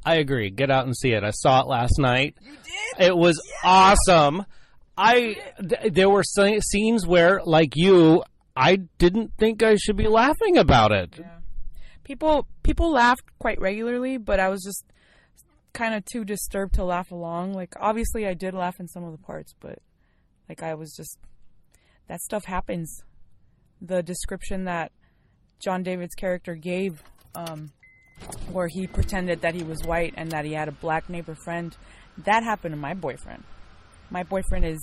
I agree. Get out and see it. I saw it last night. You did? It was awesome. There were scenes where, like you, I didn't think I should be laughing about it. Yeah. People laughed quite regularly, but I was just kind of too disturbed to laugh along. Like, obviously I did laugh in some of the parts, but like I was just, that stuff happens. The description that John David's character gave, where he pretended that he was white and that he had a black neighbor friend, that happened to my boyfriend. My boyfriend is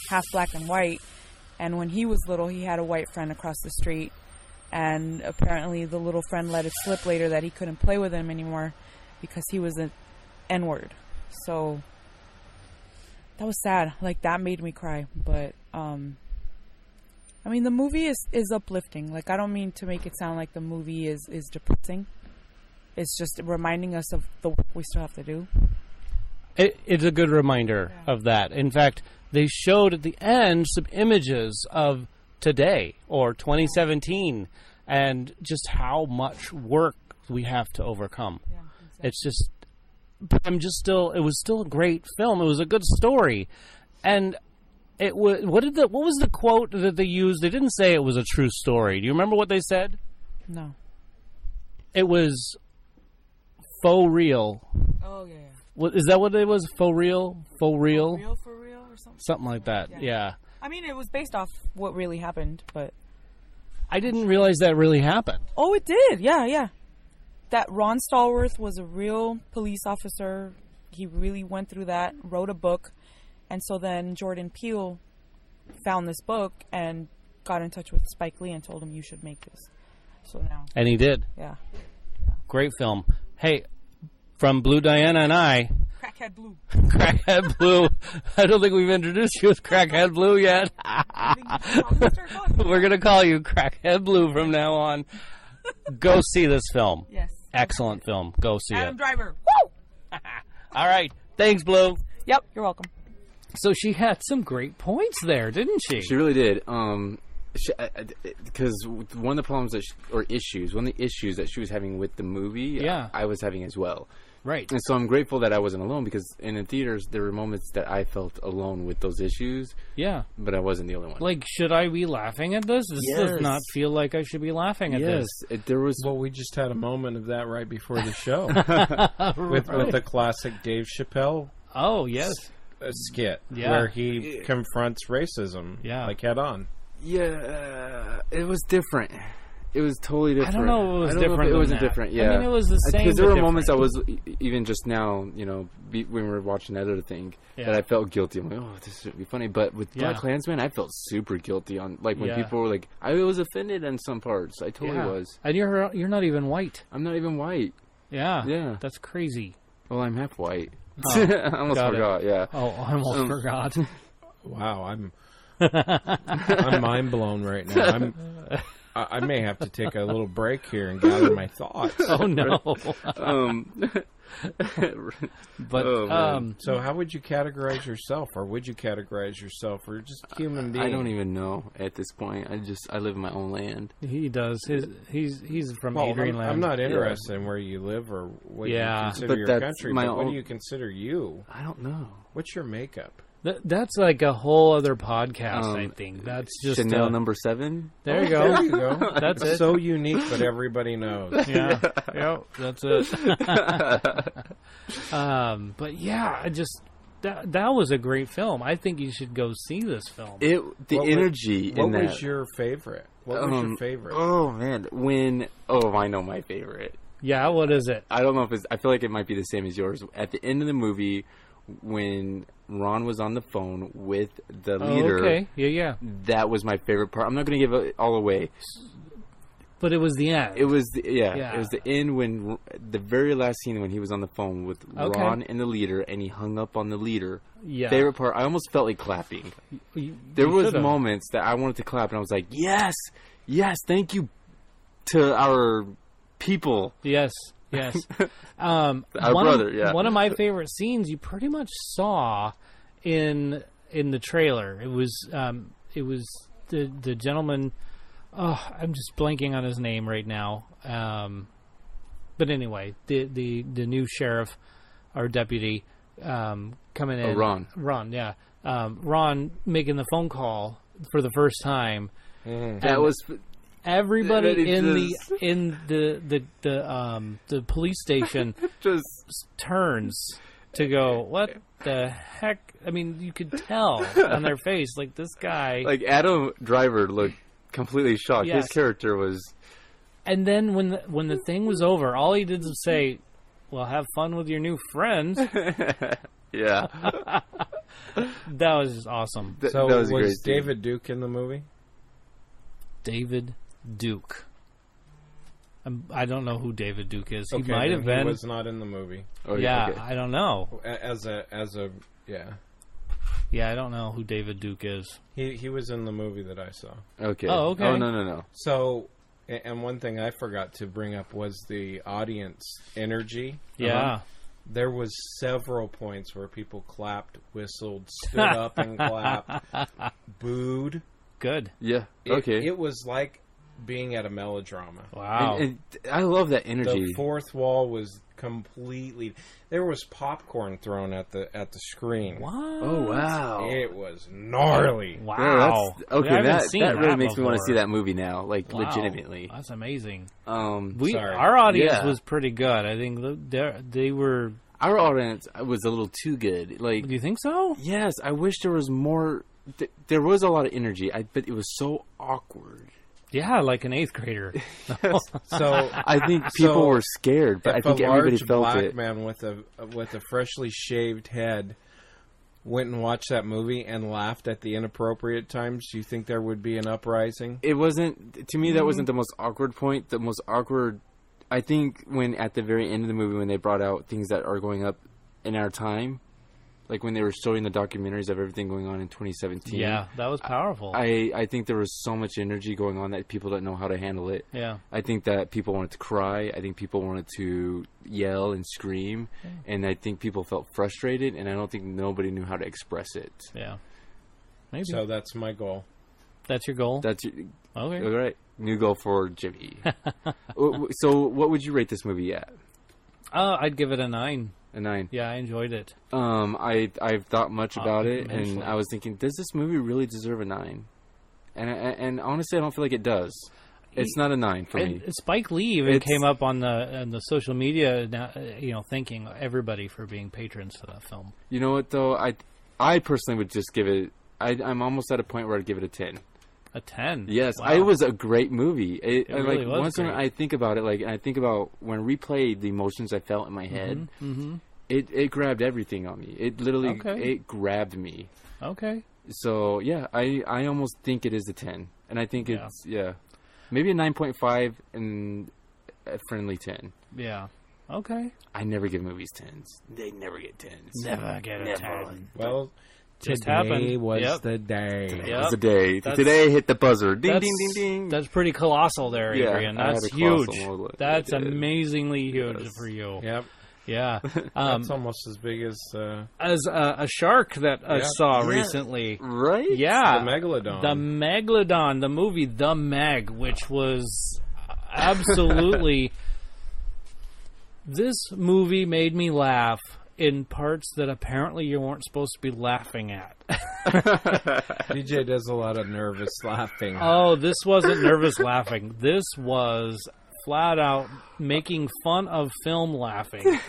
half black and white, and when he was little, he had a white friend across the street, and apparently the little friend let it slip later that he couldn't play with him anymore because he was an N-word. So that was sad. Like, that made me cry. But I mean, the movie is uplifting. Like, I don't mean to make it sound like the movie is depressing. It's just reminding us of the work we still have to do. It's a good reminder of that. In fact, they showed at the end some images of today or 2017 and just how much work we have to overcome. Yeah, exactly. It's just, but it was still a great film. It was a good story. And it was, what was the quote that they used? They didn't say it was a true story. Do you remember what they said? No. It was faux real. Oh, yeah. Is that what it was? Faux real? Faux real? For real or something? Something like that, yeah. I mean, it was based off what really happened, but... I didn't realize that really happened. Oh, it did. Yeah. That Ron Stallworth was a real police officer. He really went through that, wrote a book. And so then Jordan Peele found this book and got in touch with Spike Lee and told him, you should make this. So now... And he did. Yeah. Great film. Hey, from Blue Dianna and I... Crackhead Blue. Crackhead Blue. I don't think we've introduced you as Crackhead Blue yet. We're going to call you Crackhead Blue from now on. Go see this film. Yes. Excellent film. Go see Adam it. Driver. Woo! All right. Thanks, Blue. Yep, you're welcome. So she had some great points there, didn't she? She really did. Because one of the problems one of the issues that she was having with the movie, I was having as well. Right. And so I'm grateful that I wasn't alone, because in the theaters, there were moments that I felt alone with those issues. Yeah. But I wasn't the only one. Like, should I be laughing at this? This does not feel like I should be laughing at this. There was... Well, we just had a moment of that right before the show. with the classic Dave Chappelle. Oh, yes. Skit where he confronts racism like head on. Yeah, it was different. It was totally different. I don't know if it was different. It wasn't different. Yeah, I mean, it was the same. Because there were moments I was even just now, when we were watching that other thing, that I felt guilty. I'm like, oh, this should be funny. But with BlackkKlansman, I felt super guilty on when people were like, I was offended in some parts. I totally was. And you're not even white. I'm not even white. Yeah. That's crazy. Well, I'm half white. Oh, I almost forgot. Yeah. Oh, I almost forgot. Wow, I'm mind blown right now. I may have to take a little break here and gather my thoughts. Oh no. So how would you categorize yourself, or would you categorize yourself, or just human being? I don't even know at this point. I live in my own land. He does. He's from Adrian land. I'm not interested in where you live or what you consider your country, but what do you consider you? I don't know. What's your makeup? That's like a whole other podcast, I think. That's just Chanel number 7. There you go. There you go. That's it. So unique, but everybody knows. Yeah. Yep. That's it. But yeah, that was a great film. I think you should go see this film. What was your favorite? What was your favorite? Oh man, I know my favorite. Yeah, what is it? I don't know if I feel like it might be the same as yours. At the end of the movie, when Ron was on the phone with the leader. Okay. Yeah. That was my favorite part. I'm not going to give it all away. But it was the end. It was it was the end, when the very last scene when he was on the phone with Ron and the leader, and he hung up on the leader. Yeah. Favorite part. I almost felt like clapping. There was moments that I wanted to clap, and I was like, yes, thank you to our people. Yes. Our brother. One of my favorite scenes you pretty much saw in the trailer. It was the gentleman. Oh, I'm just blanking on his name right now. But anyway, the new sheriff or deputy coming in. Ron. Ron, yeah. Ron making the phone call for the first time, That was everybody in the police station just turns to go, what the heck? I mean, you could tell on their face, like, this guy... Like, Adam Driver looked completely shocked. Yes. His character was... And then when the thing was over, all he did was say, well, have fun with your new friends. Yeah. That was just awesome. So that was David Duke in the movie? David Duke. I don't know who David Duke is. He Okay, might have been. He was not in the movie. Oh, yeah, okay. I don't know. Yeah, I don't know who David Duke is. He was in the movie that I saw. Okay. Oh, okay. Oh, no. So, and one thing I forgot to bring up was the audience energy. Yeah. There was several points where people clapped, whistled, stood up and clapped, booed. Good. Yeah. Okay. It was like being at a melodrama. Wow. And I love that energy. The fourth wall was completely... There was popcorn thrown at the screen. What? Oh, wow. It was gnarly. Wow. Yeah, that really makes me want to see that movie now, like, wow. Legitimately. That's amazing. Sorry. Our audience was pretty good. I think they were... Our audience was a little too good. Like, do you think so? Yes. I wish there was more... There was a lot of energy, but it was so awkward. Yeah, like an 8th grader. So I think people were scared, but I think everybody felt black it. Man with a freshly shaved head went and watched that movie and laughed at the inappropriate times, do you think there would be an uprising? It wasn't, to me, that wasn't the most awkward point. The most awkward, I think, when at the very end of the movie, when they brought out things that are going up in our time, like when they were showing the documentaries of everything going on in 2017. Yeah, that was powerful. I think there was so much energy going on that people didn't know how to handle it. Yeah. I think that people wanted to cry. I think people wanted to yell and scream. And I think people felt frustrated, and I don't think nobody knew how to express it. Yeah. Maybe. So that's my goal. That's your goal? That's your... Okay. All right. New goal for Jimmy. So what would you rate this movie at? I'd give it a 9. A 9. Yeah, I enjoyed it. I've thought much about it, and I was thinking, does this movie really deserve a 9? And honestly, I don't feel like it does. It's not a 9 for me. Spike Lee even came up on the social media, thanking everybody for being patrons to that film. You know what, though? I personally would just give it... I'm almost at a point where I'd give it a 10. A 10? Yes. Wow. It was a great movie. It really was once great. when I think about it, I think about when I replayed the emotions I felt in my head, it grabbed everything on me. It literally it grabbed me. Okay. So, yeah, I almost think it is a 10. And I think it's, maybe a 9.5 and a friendly 10. Yeah. Okay. I never give movies 10s. They never get 10s. Never get a 10. Well... Today was the day. Today was the day. Today hit the buzzer. Ding, ding, ding, ding. That's pretty colossal there, Adrian. Yeah, that's huge. That's amazingly huge for you. Yep. Yeah. That's almost as big as a shark that I saw recently. Right? Yeah. The Megalodon. The Megalodon, the movie The Meg, which was absolutely... This movie made me laugh in parts that apparently you weren't supposed to be laughing at. DJ does a lot of nervous laughing. Oh, this wasn't nervous laughing. This was flat out making fun of film laughing.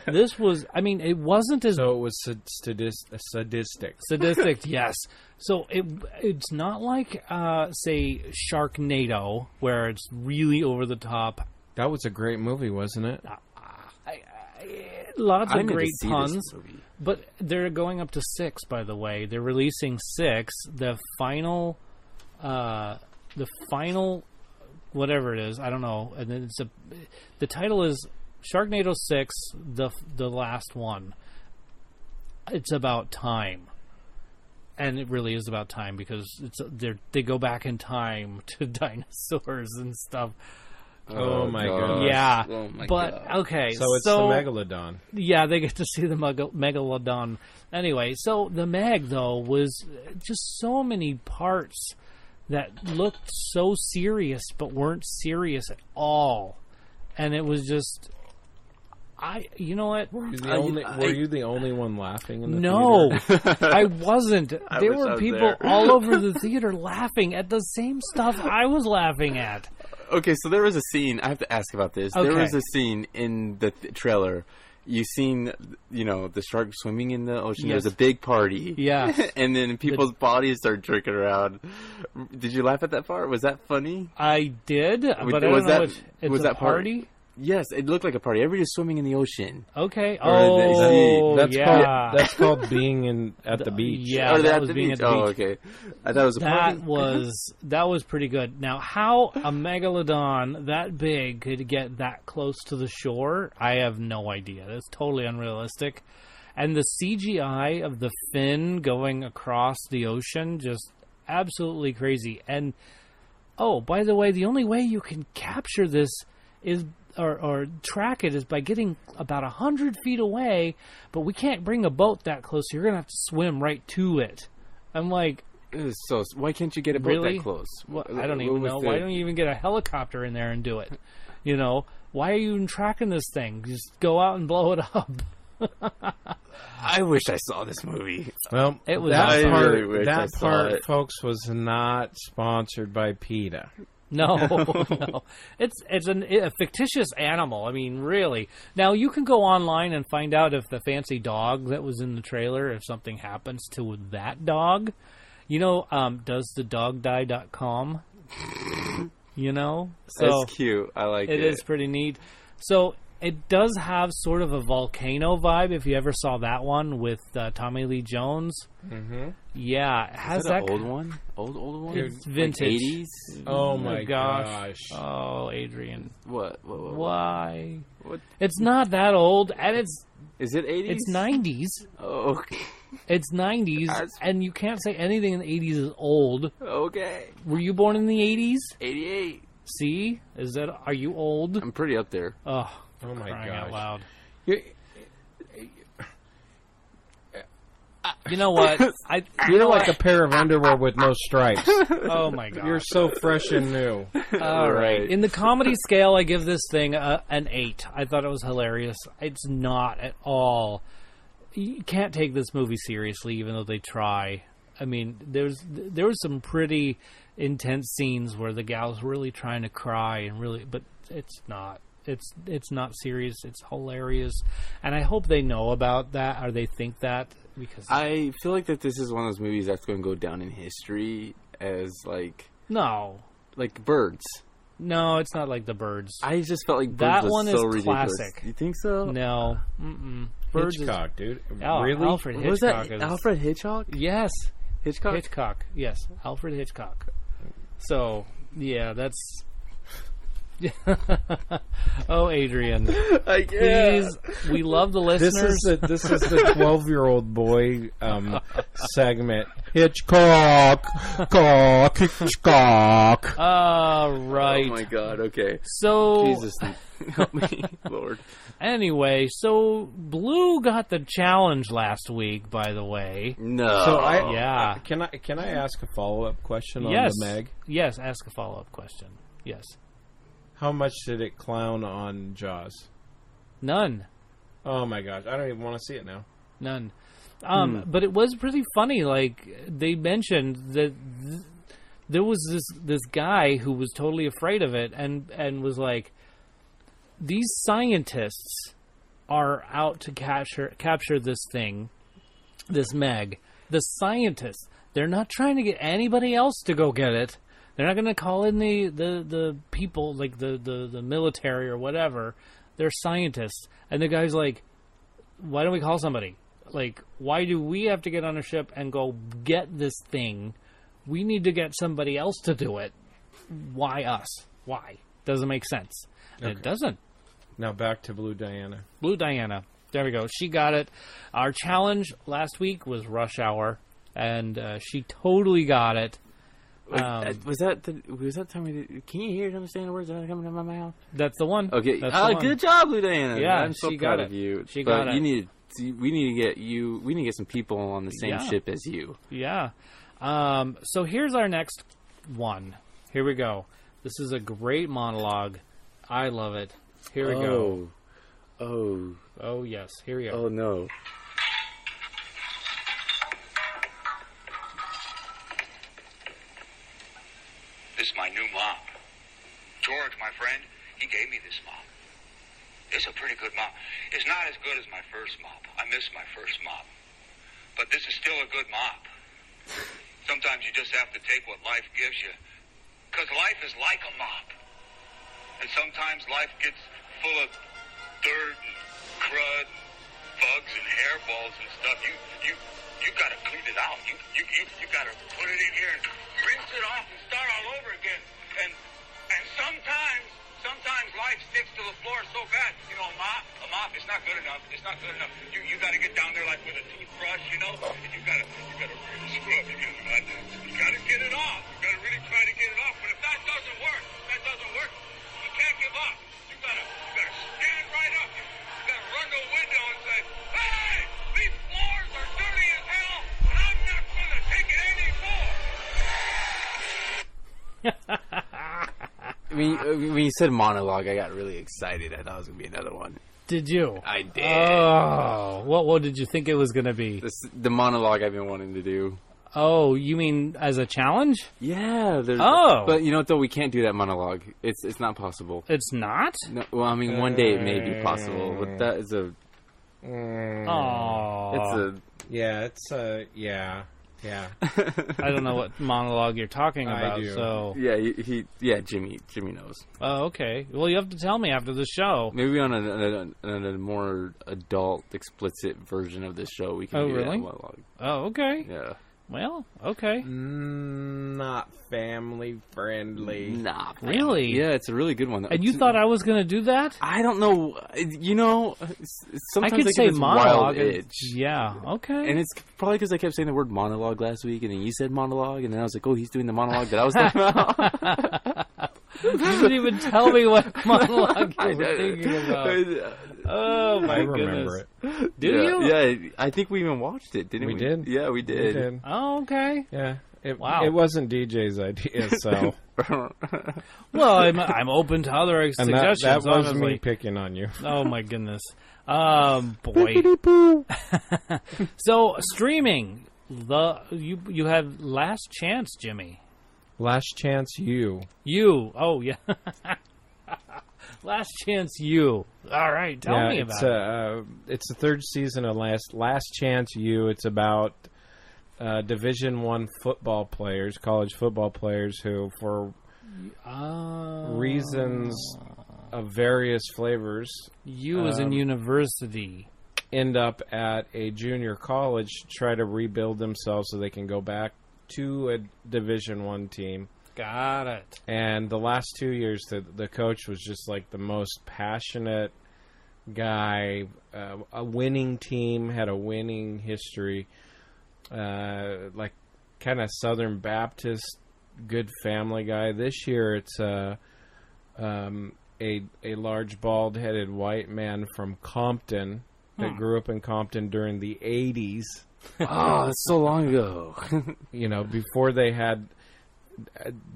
This was, it wasn't as... So it was sadistic. Sadistic, yes. So it's not like, say, Sharknado, where it's really over the top. That was a great movie, wasn't it? Lots of great puns, but they're going up to 6. By the way, they're releasing 6. The final, whatever it is, I don't know. And then the title is Sharknado 6, the last one. It's about time, and it really is about time because they go back in time to dinosaurs and stuff. Oh my god! Yeah, oh my God. Okay, so it's the Megalodon. Yeah, they get to see the Megalodon. Anyway, so the Meg though was just so many parts that looked so serious but weren't serious at all, and it was just You know what? Were you the only one laughing in the theater? No, I wasn't. There were people all over the theater laughing at the same stuff I was laughing at. Okay, so there was a scene. I have to ask about this. Okay. There was a scene in the trailer. You seen, the shark swimming in the ocean. Yes. There's a big party. Yeah. And then people's bodies start jerking around. Did you laugh at that part? Was that funny? I did, but I don't know if it's a party. Yes, it looked like a party. Everybody's swimming in the ocean. Okay. That's called being at the beach. Yeah, that was being at the beach. Oh, okay. I thought it was a party. That was pretty good. Now, how a megalodon that big could get that close to the shore, I have no idea. That's totally unrealistic. And the CGI of the fin going across the ocean, just absolutely crazy. And, by the way, the only way you can capture this is... Or track it is by getting about 100 feet away, but we can't bring a boat that close, so you're going to have to swim right to it. I'm like... So why can't you get a boat that close? Well, I don't even know. Why don't you even get a helicopter in there and do it? Why are you even tracking this thing? Just go out and blow it up. I wish I saw this movie. Well, it was that part, folks, was not sponsored by PETA. No. It's a fictitious animal. I mean, really. Now, you can go online and find out if the fancy dog that was in the trailer, if something happens to that dog. DoesTheDogDie.com. So that's cute. I like it. It is pretty neat. So it does have sort of a volcano vibe, if you ever saw that one with Tommy Lee Jones. Mm-hmm. Yeah. Is that an old one? Old one? It's vintage. Like 80s? Oh, my gosh. Oh, Adrian. What? Why? What? It's not that old, and it's... Is it 80s? It's 90s. Oh, okay. It's 90s, and you can't say anything in the 80s is old. Okay. Were you born in the 80s? 88. See? Are you old? I'm pretty up there. Oh my gosh. Out loud. You know what? You're like a pair of underwear with no stripes. Oh, my God. You're so fresh and new. All right. In the comedy scale, I give this thing an 8. I thought it was hilarious. It's not at all. You can't take this movie seriously, even though they try. I mean, there was some pretty intense scenes where the gal's really trying to cry, but it's not. It's not serious. It's hilarious, and I hope they know about that or they think that, because I feel like that this is one of those movies that's going to go down in history as like Birds. No, it's not like The Birds. I just felt like Birds was so ridiculous. Classic. You think so? No. Birds Hitchcock, dude. Really? Alfred Hitchcock. Was that Alfred Hitchcock? Yes. Hitchcock? Yes. Alfred Hitchcock. So, yeah, that's... Oh, Adrian. Please, we love the listeners. This is the 12-year-old boy segment. Hitchcock. Right. Oh, my God. Okay. So... Jesus, help me, Lord. Anyway, so Blue got the challenge last week, by the way. No. So can I ask a follow-up question on the Meg? Yes, ask a follow-up question. Yes. How much did it clown on Jaws? None. Oh my gosh, I don't even want to see it now. None. But it was pretty funny. Like, they mentioned that there was this guy who was totally afraid of it and was like, these scientists are out to capture this thing, this Meg. The scientists, they're not trying to get anybody else to go get it. They're not going to call in the people, like the military or whatever. They're scientists. And the guy's like, why don't we call somebody? Like, why do we have to get on a ship and go get this thing? We need to get somebody else to do it. Why us? Why? Doesn't make sense. Okay. It doesn't. Now back to Blue Dianna. Blue Dianna. There we go. She got it. Our challenge last week was Rush Hour, and she totally got it. Was that time we did? Can you hear and understand the words that are coming out of my mouth? That's the one. Okay. Good job, Blue Dianna. Yeah, I'm so proud of you. She got it. We need to get some people on the same ship as you. Yeah. So here's our next one. Here we go. This is a great monologue. I love it. Here we go. Oh. Oh, yes. Here we are. Oh, no. This is my new mop. George, my friend, he gave me this mop. It's a pretty good mop. It's not as good as my first mop. I miss my first mop. But this is still a good mop. Sometimes you just have to take what life gives you. Because life is like a mop. And sometimes life gets full of dirt and crud and bugs and hairballs and stuff. You got to clean it out. You got to put it in here and rinse it off and start all over again. And sometimes life sticks to the floor so bad. You know, a mop, it's not good enough. It's not good enough. You got to get down there like with a toothbrush, you know, and you got to really scrub. You got to get it off. You got to really try to get it off. But if that doesn't work, you can't give up. You got to stand right up. You got to run to a window and say, "Hey, these floors are dirty as hell, and I'm not going to take it anymore." When you said monologue, I got really excited. I thought it was going to be another one. Did you? I did. Oh. What did you think it was going to be? The monologue I've been wanting to do. Oh, you mean as a challenge? Yeah. Oh. But you know what, though? We can't do that monologue. It's not possible. It's not? No, well, I mean, one day it may be possible, but that is a... Oh. It's a... Yeah, it's a... Yeah. Yeah. I don't know what monologue you're talking about. I do. So Yeah, Jimmy knows. Oh, okay. Well, you have to tell me after the show. Maybe on a more adult, explicit version of this show, we can do that monologue. Oh, okay. Yeah. Well, okay. Not family friendly. Nah. Really? Yeah, it's a really good one. And you thought I was going to do that? I don't know. You know, sometimes I could say get this monologue. wild itch. Yeah, okay. And it's probably because I kept saying the word monologue last week, and then you said monologue, and then I was like, oh, he's doing the monologue that I was talking about. You didn't even tell me what monologue you were thinking about. Oh, my goodness. I remember it. Do you? Yeah, I think we even watched it, didn't we? We did. Yeah, we did. Oh, okay. Yeah. Wow. It wasn't DJ's idea, so... Well, I'm open to other suggestions. That was honestly. me picking on you. Oh, my goodness. Boy. So, streaming. You have Last Chance, Jimmy. Last Chance You. You. Oh, yeah. Last Chance You. All right, tell me about it. It's the third season of Last Chance You. It's about Division I football players, college football players who, for reasons of various flavors... You as in university. End up at a junior college to try to rebuild themselves so they can go back to a Division I team. Got it. And the last 2 years, the coach was just like the most passionate guy. A winning team, had a winning history. Like kind of Southern Baptist, good family guy. This year, it's a large bald-headed white man from Compton that grew up in Compton during the 80s. Oh, that's so long ago. You know, before they had...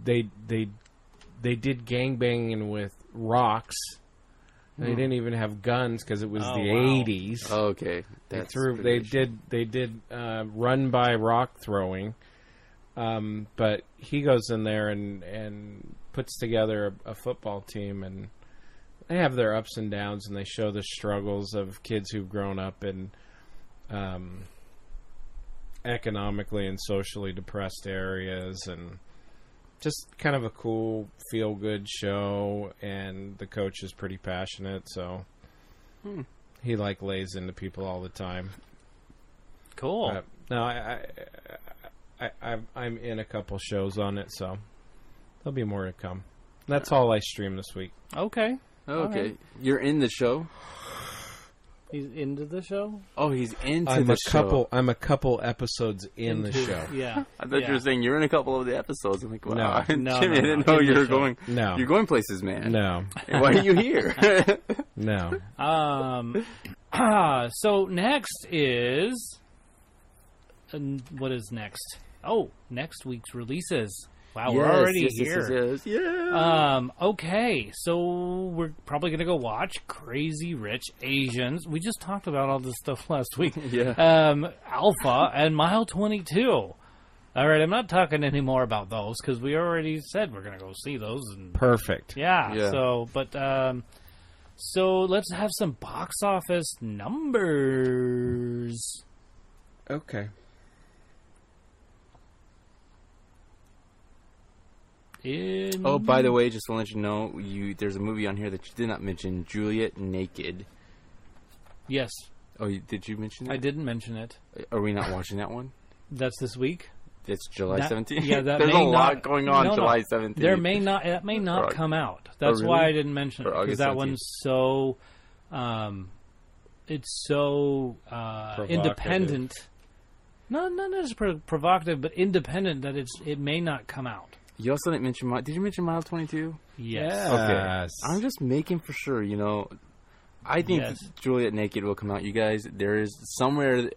They did gangbanging with rocks. They didn't even have guns because it was the 80s. Oh, okay, They did run by rock throwing, but he goes in there and puts together a football team, and they have their ups and downs, and they show the struggles of kids who've grown up in economically and socially depressed areas, and just kind of a cool, feel-good show, and the coach is pretty passionate, so he lays into people all the time. Cool. No, I'm in a couple shows on it, so there'll be more to come. That's all I stream this week. Okay. Okay. Right. You're in the show? He's into the show? Oh, he's into the show. I'm a couple episodes in the show. Yeah. I thought you were saying you're in a couple of the episodes. I'm like, wow. No, Jimmy, I didn't know you were going. No. You're going places, man. No. And why are you here? No. So next is... what is next? Oh, next week's releases. Wow, we're already here. Yes. Yeah. Okay, so we're probably going to go watch Crazy Rich Asians. We just talked about all this stuff last week. Yeah. Alpha and Mile 22. All right, I'm not talking anymore about those because we already said we're going to go see those. And, Perfect. yeah. So let's have some box office numbers. Okay. Oh, by the way, just to let you know, there's a movie on here that you did not mention, Juliet Naked. Yes. Oh, did you mention that? I didn't mention it. Are we not watching that one? That's this week? It's July 17th? Yeah, there's a lot going on July 17th. That may not come out. That's why I didn't mention it. Because that one's so... it's so independent. No, not as provocative, but independent that it may not come out. You also didn't mention... Did you mention Mile 22? Yes. Okay. I'm just making for sure, I think Juliet Naked will come out. You guys, there is someplace,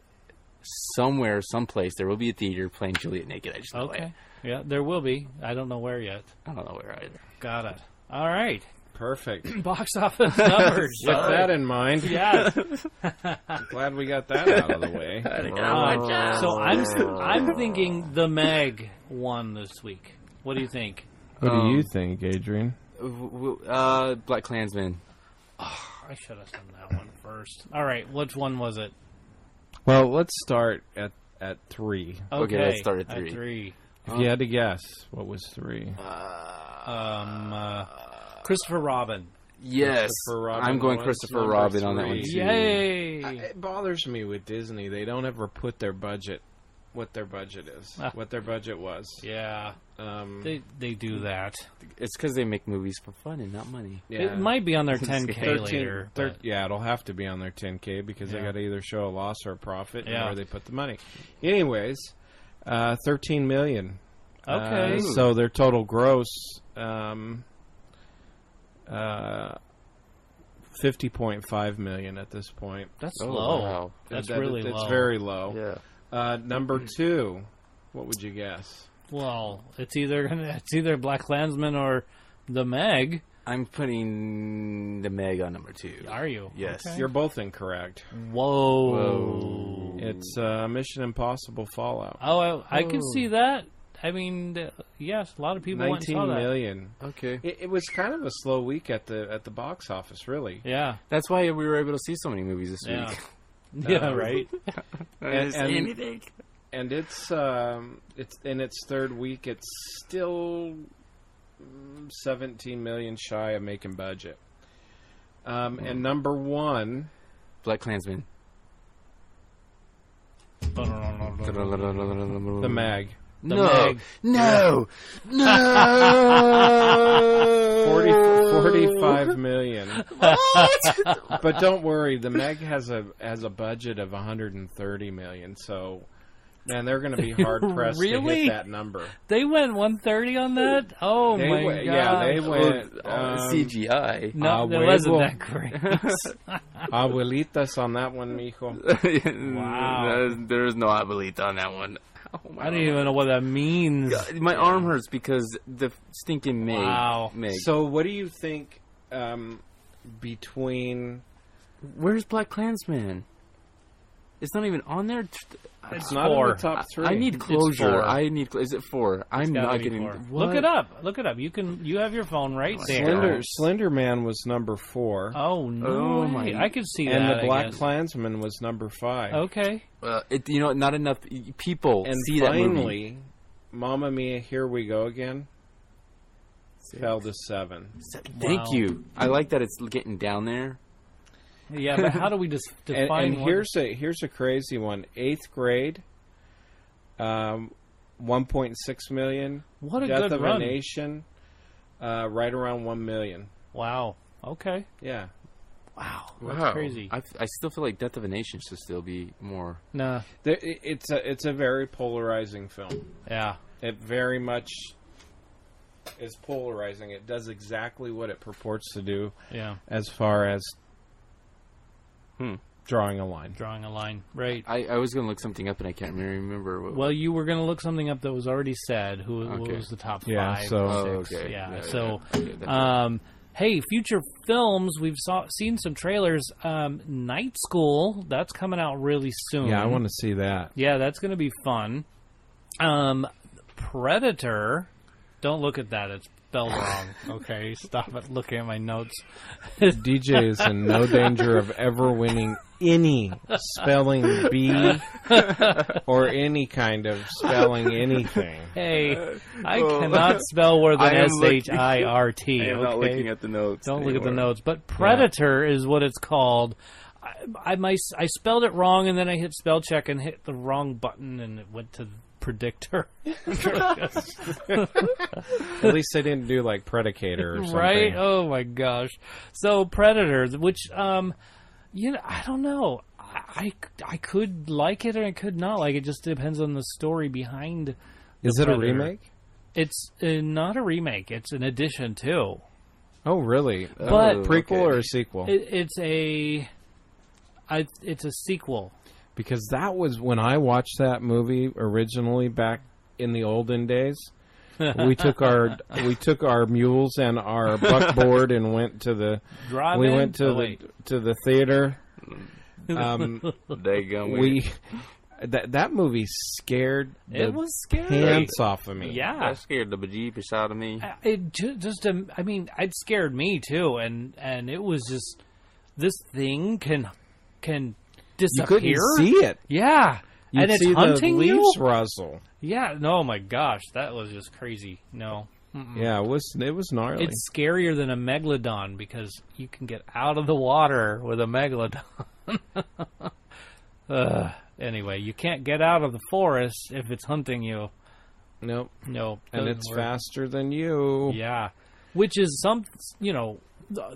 there will be a theater playing Juliet Naked. I just know it. Yeah, there will be. I don't know where yet. I don't know where either. Got it. All right. Perfect. Box office numbers. With that in mind. Yes. I'm glad we got that out of the way. So I'm thinking The Meg won this week. What do you think? What do you think, Adrian? BlackkKlansman. Oh, I should have done that one first. All right, which one was it? Well, let's start at 3. Okay, let's start at 3. At 3. If you had to guess, what was 3? Christopher Robin. Yes, I'm going Christopher Robin on that one too. Yay! It bothers me with Disney. They don't ever put their budget, what their budget is, what their budget was. Yeah, they do that. It's because they make movies for fun and not money. Yeah. It might be on their 10K later. Yeah, it'll have to be on their 10K because they got to either show a loss or a profit and where they put the money. Anyways, 13 million. Okay. So their total gross... 50.5 million at this point. That's low. Wow. That's really low. That's very low. Yeah. Number 2, what would you guess? Well, it's either BlackkKlansman or The Meg. I'm putting The Meg on number 2. Are you? Yes. Okay. You're both incorrect. Whoa. It's Mission Impossible Fallout. Oh, I can see that. I mean, yes, a lot of people went and saw that. 19 million. Okay. It was kind of a slow week at the box office, really. Yeah. That's why we were able to see so many movies this week. Yeah, right. And it's in its third week. It's still 17 million shy of making budget. And number 1, BlackkKlansman. The Mag. No. 45 million. But don't worry, the Meg has a budget of 130 million. So, man, they're going to be hard pressed to hit that number. They went 130 on that. Oh my god! Yeah, they went CGI. No, it wasn't that great. Abuelitas on that one, mijo. Wow. There's no abuelita on that one. Oh, I don't even know what that means. God, my arm hurts because the stinking Meg. Wow. Meg. So what do you think between... Where's BlackkKlansman? It's not even on there. It's not in the top 3. I need closure. Is it 4? I'm not getting... Look it up. You have your phone right there. Slender Man was number 4. Oh, no. I can see that. And the BlackkKlansman was number 5. Okay. Not enough people see that movie. And finally, Mamma Mia, Here We Go Again fell to 7. Thank you. I like that it's getting down there. Yeah, but how do we just define? And here's a crazy one. 8th Grade, 1.6 million. What a Death good of run. a Nation, right around 1 million. Wow. Okay. Yeah. Wow. That's crazy. I still feel like Death of a Nation should still be more. Nah. It's a very polarizing film. Yeah. It very much is polarizing. It does exactly what it purports to do. Yeah. As far as Drawing a line. Drawing a line, right. I was going to look something up, and I can't remember. Well, you were going to look something up that was already said. What was the top 5 so, or 6? Hey, future films, we've seen some trailers. Night School, that's coming out really soon. Yeah, I want to see that. Yeah, that's going to be fun. Predator, don't look at that. It's spelled wrong. Okay, stop it looking at my notes. DJ is in no danger of ever winning any spelling bee or any kind of spelling anything. Hey, I cannot spell more than SHIRT. I am not looking at the notes. Don't look at the notes. But Predator is what it's called. I spelled it wrong, and then I hit spell check and hit the wrong button, and it went to predictor. At least they didn't do like Predicator or something. Right? Oh my gosh. So Predator, which I don't know. I could like it or I could not like it. Just depends on the story behind. Is it Predator. A remake? It's not a remake. It's an addition too. Oh really? But prequel or a sequel? It's a sequel. Because that was when I watched that movie originally back in the olden days. We took our mules and our buckboard and went to the to the theater. That movie scared pants off of me. Yeah, that scared the bejeebus out of me. It scared me too, and it was just this thing can disappear. You couldn't see it. Yeah. You'd and it's see hunting the leaves you? rustle. Yeah. No, oh my gosh. That was just crazy. No. Mm-mm. Yeah, it was gnarly. It's scarier than a megalodon because you can get out of the water with a megalodon. Anyway, you can't get out of the forest if it's hunting you. Nope. No. And it's faster than you. Yeah. Which is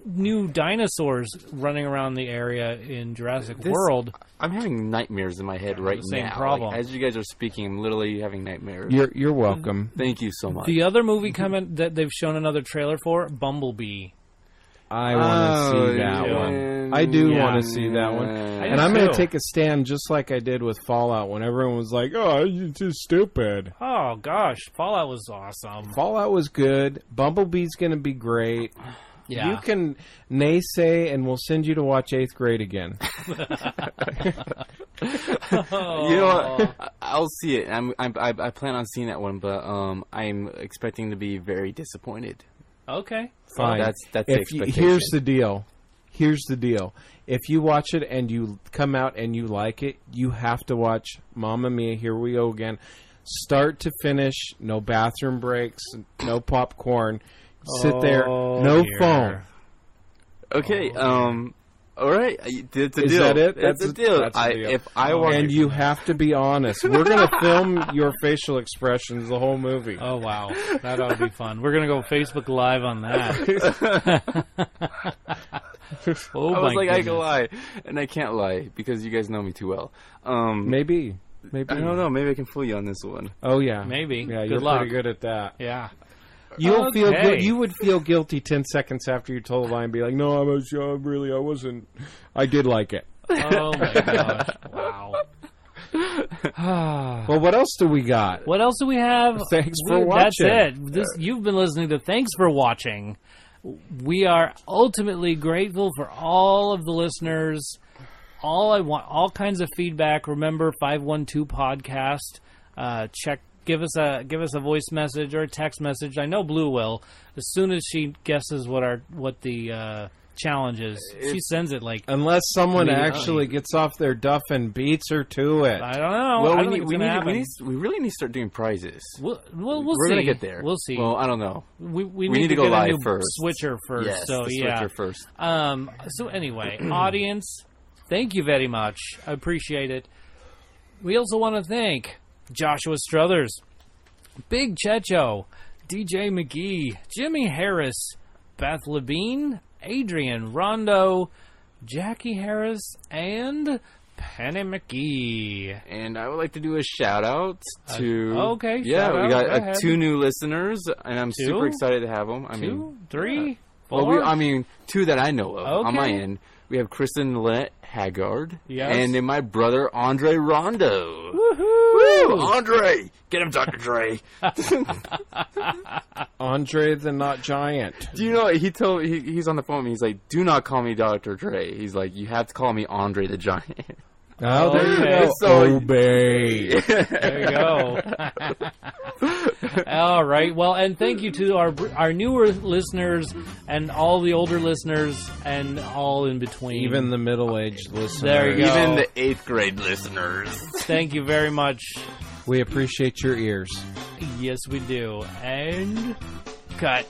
new dinosaurs running around the area in Jurassic World. I'm having nightmares in my head right now. Same problem. Like, as you guys are speaking, I'm literally having nightmares. You're welcome. Thank you so much. The other movie coming that they've shown another trailer for, Bumblebee. I want to see that one. I do want to see that one. And I'm going to take a stand just like I did with Fallout when everyone was like, oh, you're too stupid. Oh, gosh. Fallout was awesome. Fallout was good. Bumblebee's going to be great. Yeah. You can naysay, and we'll send you to watch 8th grade again. You know what? I'll see it. I plan on seeing that one, but I'm expecting to be very disappointed. Okay. Fine. That's the expectation. Here's the deal. If you watch it and you come out and you like it, you have to watch Mamma Mia, Here We Go Again. Start to finish, no bathroom breaks, no popcorn. Sit there, no phone. Okay, all right. It's a deal. Is that it? That's a deal. If I want, and you have to be honest. We're going to film your facial expressions the whole movie. Oh wow, that ought to be fun. We're going to go Facebook Live on that. I was like, goodness. I can lie, and I can't lie because you guys know me too well. Maybe I don't know. Maybe I can fool you on this one. Oh yeah, maybe. Yeah, you're pretty good at that. Yeah. You would feel guilty 10 seconds after you told a lie and be like, no, I wasn't. I did like it. Oh, my gosh. Wow. Well, what else do we got? What else do we have? Thanks for watching. That's it. You've been listening to Thanks for Watching. We are ultimately grateful for all of the listeners. All kinds of feedback. Remember, 512 podcast. Give us a voice message or a text message. I know Blue will. As soon as she guesses what the challenge is, she sends it like. Unless someone actually gets off their duff and beats her to it. I don't know. Well, we really need to start doing prizes. We'll We're see. Gonna get there. We'll see. Well, I don't know. We need to go live a new first. Switcher first. Yes, so switcher first. So anyway, audience, thank you very much. I appreciate it. We also want to thank Joshua Struthers, Big Checho, DJ McGee, Jimmy Harris, Beth Levine, Adrian Rondo, Jackie Harris, and Penny McGee. And I would like to do a shout out to... okay. Yeah, we got 2 new listeners, and I'm super excited to have them. 2, 3, 4? Well, 2 that I know of on my end. We have Kristen Lynette Haggard. Yes. And then my brother, Andre Rondo. Woohoo! Woo! Andre! Get him, Dr. Dre. Andre the Not Giant. Do you know, he's on the phone, and he's like, do not call me Dr. Dre. He's like, you have to call me Andre the Giant. Oh, there you go. So, obey. There you go. All right. Well, and thank you to our newer listeners and all the older listeners and all in between. Even the middle-aged listeners. There you go. Even the 8th grade listeners. Thank you very much. We appreciate your ears. Yes, we do. And cut.